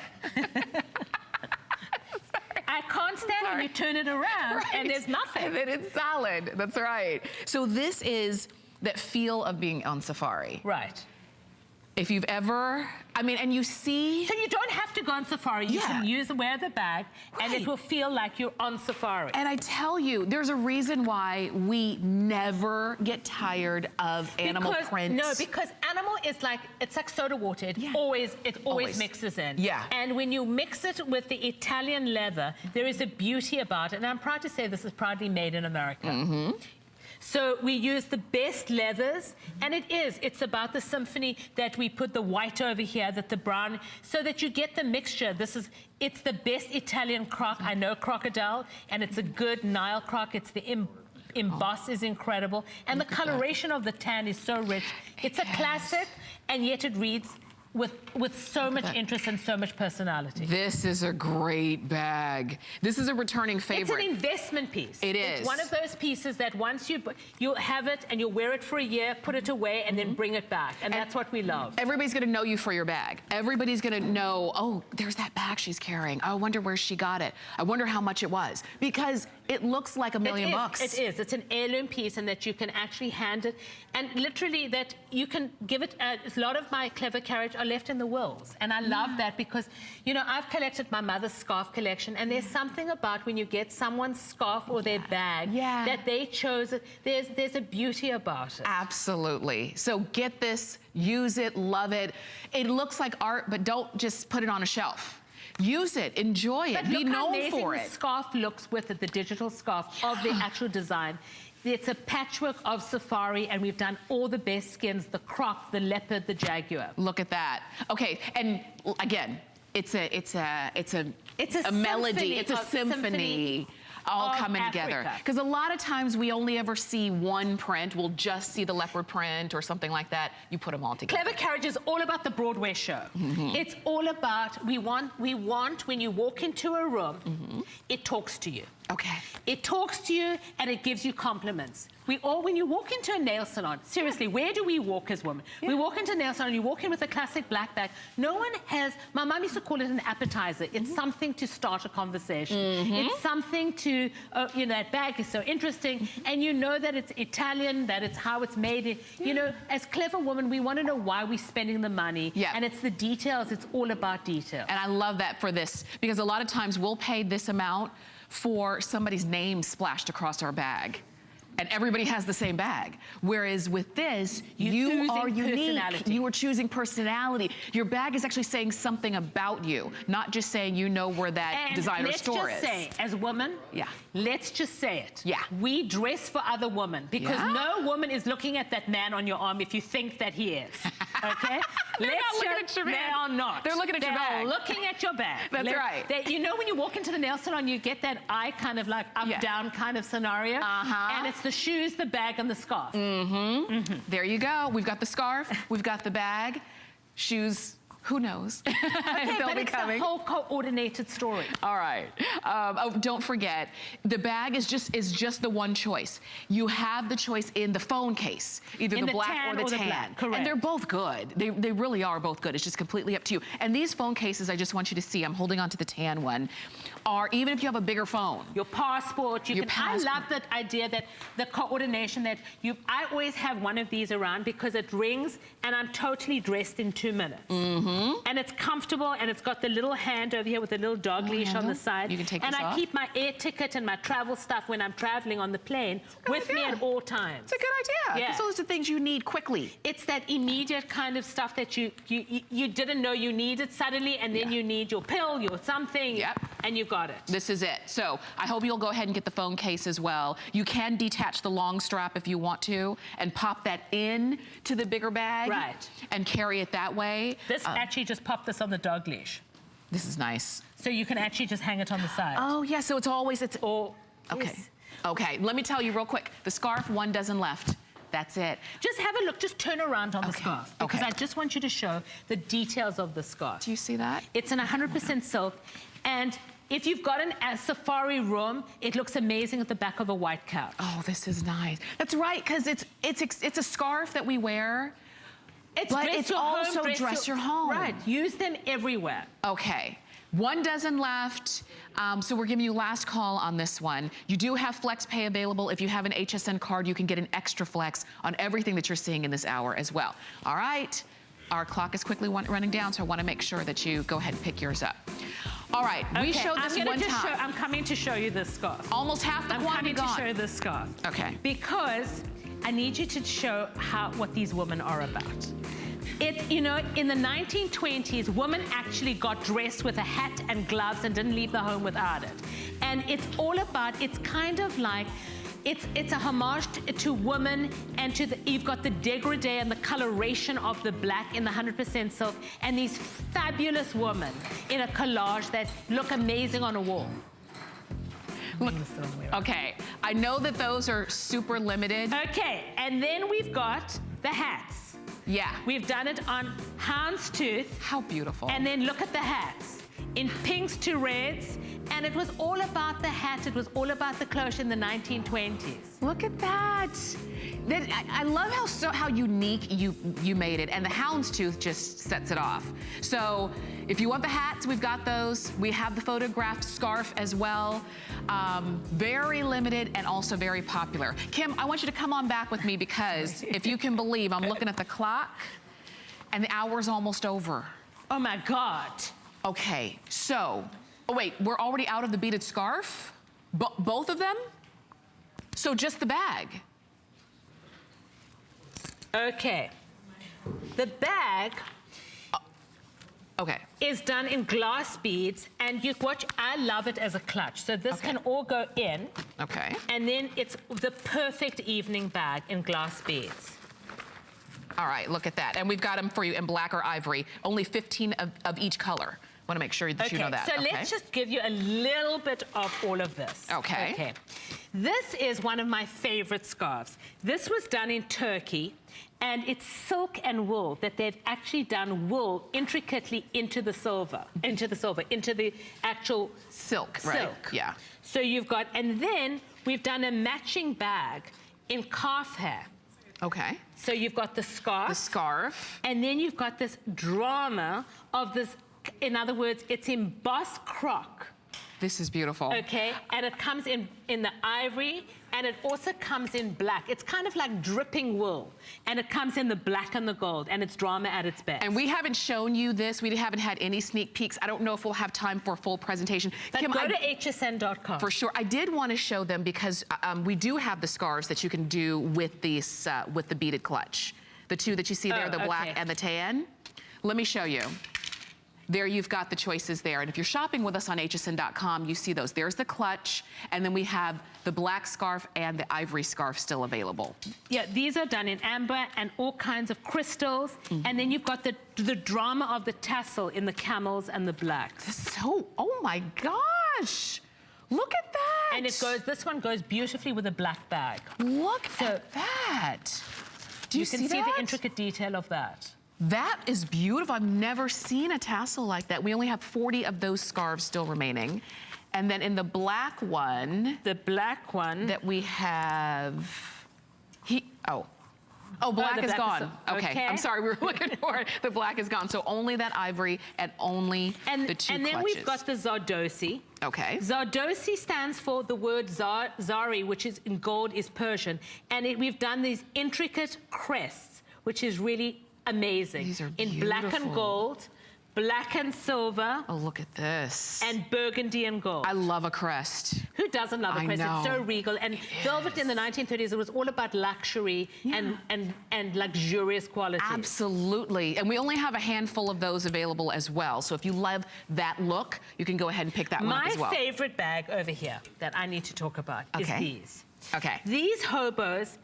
S3: I can't stand when you turn it around and there's nothing.
S2: And then it's solid. That's right. So this is that feel of being on safari.
S3: Right.
S2: If you've ever, I mean, and you see.
S3: So you don't have to go on safari. You can wear the bag, and it will feel like you're on safari.
S2: And I tell you, there's a reason why we never get tired of animal prints.
S3: No, because animal is like, it's like soda water. It always mixes in.
S2: Yeah.
S3: And when you mix it with the Italian leather, there is a beauty about it. And I'm proud to say this is proudly made in America. So we use the best leathers, and it's about the symphony that we put the white over here, that the brown, so that you get the mixture. It's the best Italian croc. I know crocodile, and it's a good Nile croc. It's the emboss is incredible, and the coloration of the tan is so rich. It's a classic, and yet it reads with so much interest and so much personality.
S2: This is a great bag. This is a returning favorite.
S3: It's an investment piece.
S2: It is.
S3: It's one of those pieces that once you'll have it and you'll wear it for a year, put it away, and then bring it back. And that's what we love.
S2: Everybody's gonna know you for your bag. Everybody's gonna know, oh, there's that bag she's carrying. I wonder where she got it. I wonder how much it was. Because it looks like $1 million bucks.
S3: It is. It's an heirloom piece, and that you can actually hand it, and literally that you can give it. A lot of my clever carriage are left in the wills, and I love that, because you know I've collected my mother's scarf collection, and there's something about when you get someone's scarf or their bag that they chose it. There's a beauty about it.
S2: Absolutely. So get this, use it, love it. It looks like art, but don't just put it on a shelf. Use it, enjoy it, be known for it.
S3: The scarf looks with it, the digital scarf of the actual design. It's a patchwork of safari, and we've done all the best skins: the croc, the leopard, the jaguar.
S2: Look at that. Okay, and again, it's a melody, it's a symphony. All coming together. Because a lot of times we only ever see one print. We'll just see the leopard print or something like that. You put them all together.
S3: Clever Carriage is all about the Broadway show. It's all about, we want when you walk into a room, it talks to you.
S2: Okay.
S3: It talks to you and it gives you compliments. When you walk into a nail salon, seriously, where do we walk as women? We walk into a nail salon, you walk in with a classic black bag. No one has, my mum used to call it an appetizer. It's something to start a conversation. It's something to, you know, that bag is so interesting. And you know that it's Italian, that it's how it's made. You know, as clever women, we want to know why we're spending the money. And it's the details, it's all about detail.
S2: And I love that for this, because a lot of times we'll pay this amount for somebody's name splashed across our bag. and everybody has the same bag. Whereas with this, you are unique. You are choosing personality. Your bag is actually saying something about you, not just saying you know where that designer store is.
S3: Let's just say, as women, let's just say it.
S2: Yeah.
S3: We dress for other women because no woman is looking at that man on your arm if you think that he is. Okay?
S2: They're not looking at your bag.
S3: They are not.
S2: They're looking at your bag.
S3: They're looking at your bag.
S2: That's right.
S3: You know when you walk into the nail salon, you get that eye kind of like up-down kind of scenario? And it's the shoes, the bag, and the scarf.
S2: There you go. We've got the scarf. We've got the bag. Shoes. Who knows?
S3: Okay, but it's the whole coordinated story.
S2: All right. Oh, don't forget, the bag is just the one choice. You have the choice in the phone case, either the black or the tan.
S3: Correct.
S2: And they're both good. They really are both good. It's just completely up to you. And these phone cases, I just want you to see, I'm holding on to the tan one, are even if you have a bigger phone.
S3: Your passport, I love that idea that the coordination that I always have one of these around because it rings and I'm totally dressed in 2 minutes. And it's comfortable and it's got the little hand over here with the little dog leash on the side.
S2: You can take
S3: and
S2: this
S3: I
S2: off.
S3: keep my air ticket and my travel stuff when I'm traveling on the plane with me at all times.
S2: It's a good idea.
S3: Yeah.
S2: Those are things you need quickly.
S3: It's that immediate kind of stuff that you didn't know you needed suddenly, and then you need your pill, your something, and you've got it.
S2: This is it. So I hope you'll go ahead and get the phone case as well. You can detach the long strap if you want to and pop that in to the bigger bag and carry it that way.
S3: This actually just pop this on the dog leash.
S2: This is nice.
S3: So you can actually just hang it on the side.
S2: Oh yeah, so it's always, okay. Okay, let me tell you real quick. The scarf, 1 dozen left. That's it.
S3: Just have a look, just turn around on the scarf. Because I just want you to show the details of the scarf.
S2: Do you see that?
S3: It's an 100% silk. And if you've got a safari room, it looks amazing at the back of a white couch.
S2: Oh, this is nice. That's right, because it's a scarf that we wear. But it's also dress your home.
S3: Right, use them everywhere.
S2: Okay, 1 dozen left. So we're giving you last call on this one. You do have flex pay available. If you have an HSN card, you can get an extra flex on everything that you're seeing in this hour as well. All right, our clock is quickly running down, so I want to make sure that you go ahead and pick yours up. All right, we showed this one time.
S3: I'm coming to show you this scarf.
S2: Almost half the quantity gone.
S3: I'm coming to show you this scarf.
S2: Okay.
S3: Because I need you to show what these women are about. You know, in the 1920s, women actually got dressed with a hat and gloves and didn't leave the home without it. And it's all about, it's kind of like, it's a homage to women and to you've got the dégradé and the coloration of the black in the 100% silk and these fabulous women in a collage that look amazing on a wall.
S2: Look, okay, I know that those are super limited.
S3: Okay, and then we've got the hats.
S2: Yeah.
S3: We've done it on houndstooth.
S2: How beautiful.
S3: And then look at the hats. In pinks to reds. And it was all about the hat. It was all about the cloche in the 1920s.
S2: Look at that. I love how unique you made it. And the houndstooth just sets it off. So if you want the hats, we've got those. We have the photographed scarf as well. Very limited and also very popular. Kim, I want you to come on back with me because if you can believe, I'm looking at the clock and the hour's almost over.
S3: Oh my God.
S2: Okay, so, oh wait, we're already out of the beaded scarf? Both of them? So just the bag?
S3: Okay. The bag is done in glass beads, and you watch, I love it as a clutch. So this can all go in.
S2: Okay.
S3: And then it's the perfect evening bag in glass beads.
S2: All right, look at that. And we've got them for you in black or ivory, only 15 of each color. Want to make sure that you know that.
S3: So let's just give you a little bit of all of this.
S2: Okay.
S3: This is one of my favorite scarves. This was done in Turkey, and it's silk and wool that they've actually done wool intricately into the actual
S2: silk, right? Yeah.
S3: So you've got, and then we've done a matching bag in calf hair.
S2: Okay.
S3: So you've got the scarf.
S2: The scarf.
S3: And then you've got this drama of this, in other words, it's embossed croc
S2: This is beautiful.
S3: Okay, and it comes in the ivory, and it also comes in black. It's kind of like dripping wool, and it comes in the black and the gold, and it's drama at its best.
S2: And we haven't shown you this. We haven't had any sneak peeks. I don't know if we'll have time for a full presentation.
S3: But
S2: Kim,
S3: go to hsn.com.
S2: For sure. I did want to show them because we do have the scarves that you can do with these, with the beaded clutch. The two that you see there, the black and the tan. Let me show you. There you've got the choices there. And if you're shopping with us on hsn.com, you see those. There's the clutch, and then we have the black scarf and the ivory scarf still available.
S3: Yeah, these are done in amber and all kinds of crystals. And then you've got the drama of the tassel in the camels and the blacks.
S2: So, oh my gosh. Look at that.
S3: And it goes, this one goes beautifully with a black bag.
S2: Look at that. Do you
S3: can see the intricate detail of that.
S2: That is beautiful. I've never seen a tassel like that. We only have 40 of those scarves still remaining. And then in the black one.
S3: The black one.
S2: That we have, black is gone. Okay, I'm sorry, we were looking for it. The black is gone. So only that ivory and only the two
S3: And then
S2: clutches.
S3: we've got the Zardosi.
S2: Okay.
S3: Zardosi stands for the word Zari, which is in gold, is Persian. And we've done these intricate crests, which is really amazing.
S2: These are
S3: in black and gold, black and silver.
S2: Oh, look at this.
S3: And burgundy and gold.
S2: I love a crest.
S3: Who doesn't love a crest?
S2: know.
S3: It's so regal. And velvet in the 1930s, it was all about luxury and luxurious quality.
S2: Absolutely. And we only have a handful of those available as well. So if you love that look, you can go ahead and pick that one up as well.
S3: My favorite bag over here that I need to talk about is these.
S2: Okay.
S3: These hobos,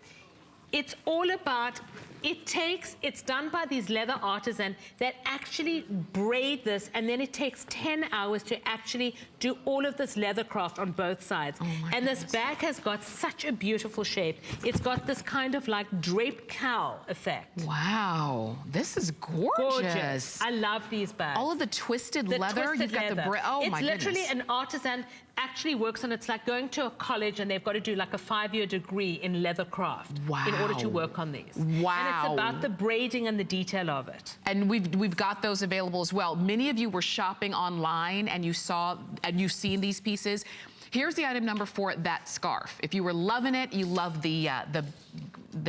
S3: it's all about, it's done by these leather artisans that actually braid this, and then it takes 10 hours to actually do all of this leather craft on both sides. And this bag has got such a beautiful shape. It's got this kind of like draped cowl effect.
S2: Wow, this is gorgeous.
S3: I love these bags.
S2: All of the twisted leather, you've got the oh my goodness.
S3: It's literally an artisan actually works on, it's like going to a college and they've got to do like a 5-year degree in leather craft in order to work on these.
S2: Wow.
S3: And it's about the braiding and the detail of it.
S2: And we've got those available as well. Many of you were shopping online and you saw and you've seen these pieces. Here's the item number for that scarf. If you were loving it, you love the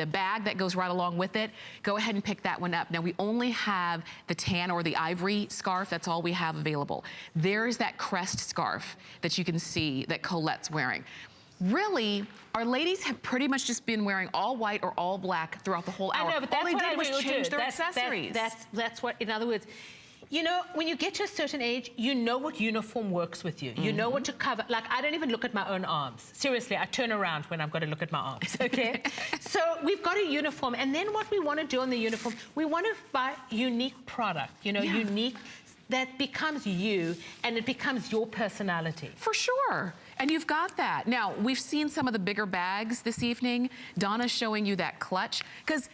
S2: bag that goes right along with it, go ahead and pick that one up. Now, we only have the tan or the ivory scarf. That's all we have available. There's that crest scarf that you can see that Colette's wearing. Really, our ladies have pretty much just been wearing all white or all black throughout the whole hour.
S3: I know, but that's
S2: all they
S3: what
S2: did was change their
S3: that's,
S2: accessories.
S3: That's what, in other words, you know, when you get to a certain age, you know what uniform works with you. You know what to cover. Like, I don't even look at my own arms. Seriously, I turn around when I've got to look at my arms, okay? So we've got a uniform, and then what we want to do on the uniform, we want to buy unique product, you know, unique, that becomes you, and it becomes your personality.
S2: For sure. And you've got that. Now, we've seen some of the bigger bags this evening. Donna's showing you that clutch, because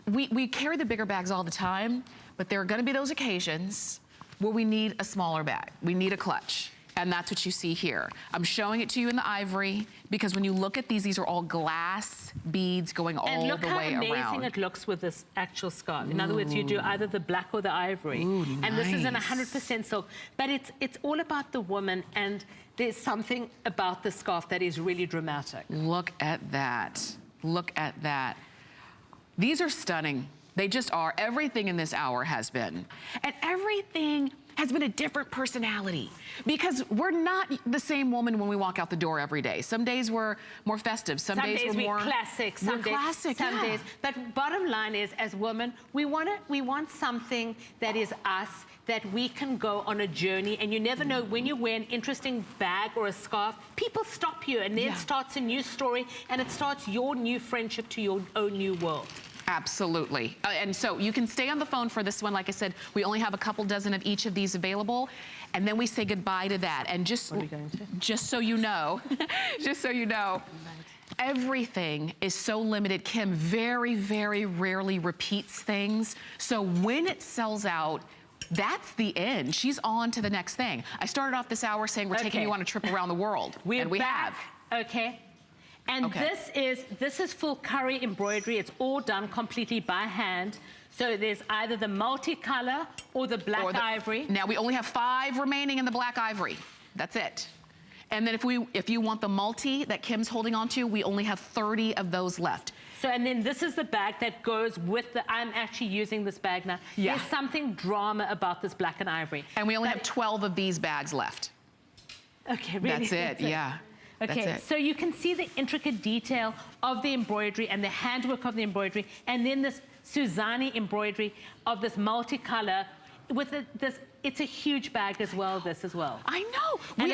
S2: we carry the bigger bags all the time, but there are going to be those occasions where we need a smaller bag. We need a clutch. And that's what you see here. I'm showing it to you in the ivory because when you look at these are all glass beads going all the way around.
S3: And look how amazing it looks with this actual scarf. In other words, you do either the black or the ivory. And this is an 100% silk. But it's all about the woman, and there's something about the scarf that is really dramatic.
S2: Look at that. Look at that. These are stunning. They just are. Everything in this hour has been. And everything has been a different personality because we're not the same woman when we walk out the door every day. Some days we're more festive. Some days we're more
S3: classic.
S2: Some days.
S3: But bottom line is, as women, we want something that is us, that we can go on a journey. And you never know, when you wear an interesting bag or a scarf, people stop you, and then it starts a new story, and it starts your new friendship to your own new world.
S2: Absolutely. And so you can stay on the phone for this one. Like I said, we only have a couple dozen of each of these available. And then we say goodbye to that. And just so you know, everything is so limited. Kim very, very rarely repeats things. So when it sells out, that's the end. She's on to the next thing. I started off this hour saying we're taking you on a trip around the world. And we have.
S3: Okay. And this is full curry embroidery. It's all done completely by hand. So there's either the multicolor or the black ivory.
S2: Now we only have 5 remaining in the black ivory. That's it. And then if you want the multi that Kim's holding on to, we only have 30 of those left.
S3: So, and then this is the bag that goes with the, I'm actually using this bag now.
S2: Yeah.
S3: There's something drama about this black and ivory.
S2: And we only have 12 of these bags left.
S3: Okay, really?
S2: That's it, yeah.
S3: Okay,
S2: That's it.
S3: so you can see the intricate detail of the embroidery and the handwork of the embroidery, and then this Suzani embroidery of this multicolor with this. It's a huge bag as well, this as well.
S2: I know.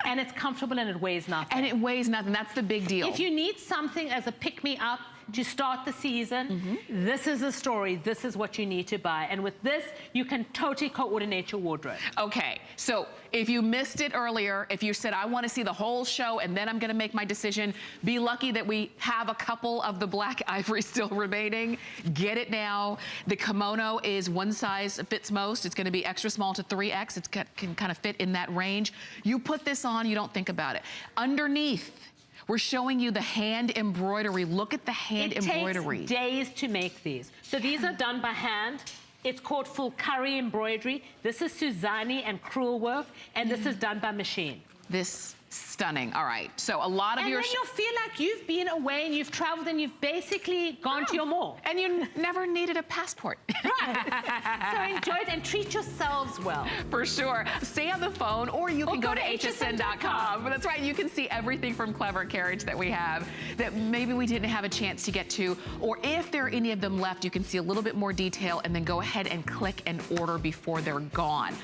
S3: And it's comfortable and it weighs nothing.
S2: And it weighs nothing, that's the big deal.
S3: If you need something as a pick-me-up to start the season, this is the story, this is what you need to buy. And with this, you can totally coordinate your wardrobe.
S2: Okay, so if you missed it earlier, if you said, I want to see the whole show and then I'm going to make my decision, be lucky that we have a couple of the black ivory still remaining. Get it now. The kimono is one size fits most. It's going to be extra small to 3X. It can kind of fit in that range. You put this on, you don't think about it. Underneath, we're showing you the hand embroidery. Look at the hand embroidery.
S3: It takes days to make these. So these are done by hand. It's called full curry embroidery. This is Suzani and crewel work, and this is done by machine.
S2: This stunning. All right. So a lot of
S3: and
S2: your...
S3: then you'll feel like you've been away and you've traveled and you've basically gone to your mall.
S2: And you never needed a passport.
S3: Right. So enjoy it and treat yourselves well.
S2: For sure. Stay on the phone or you can go to hsn.com. That's right. You can see everything from Clever Carriage that we have that maybe we didn't have a chance to get to. Or if there are any of them left, you can see a little bit more detail and then go ahead and click and order before they're gone.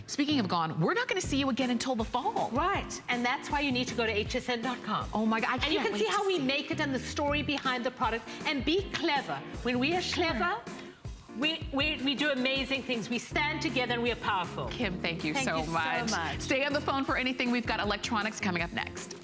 S2: Speaking of gone, we're not going to see you again until the fall.
S3: Right, and that's why you need to go to hsn.com.
S2: Oh my God, I can't
S3: And you can
S2: wait
S3: see
S2: to
S3: how we
S2: see.
S3: make it and the story behind the product, and be clever. When we are clever, we do amazing things. We stand together and we are powerful.
S2: Kim, thank you
S3: Thank
S2: so
S3: you so
S2: much.
S3: much.
S2: Stay on the phone for anything. We've got electronics coming up next.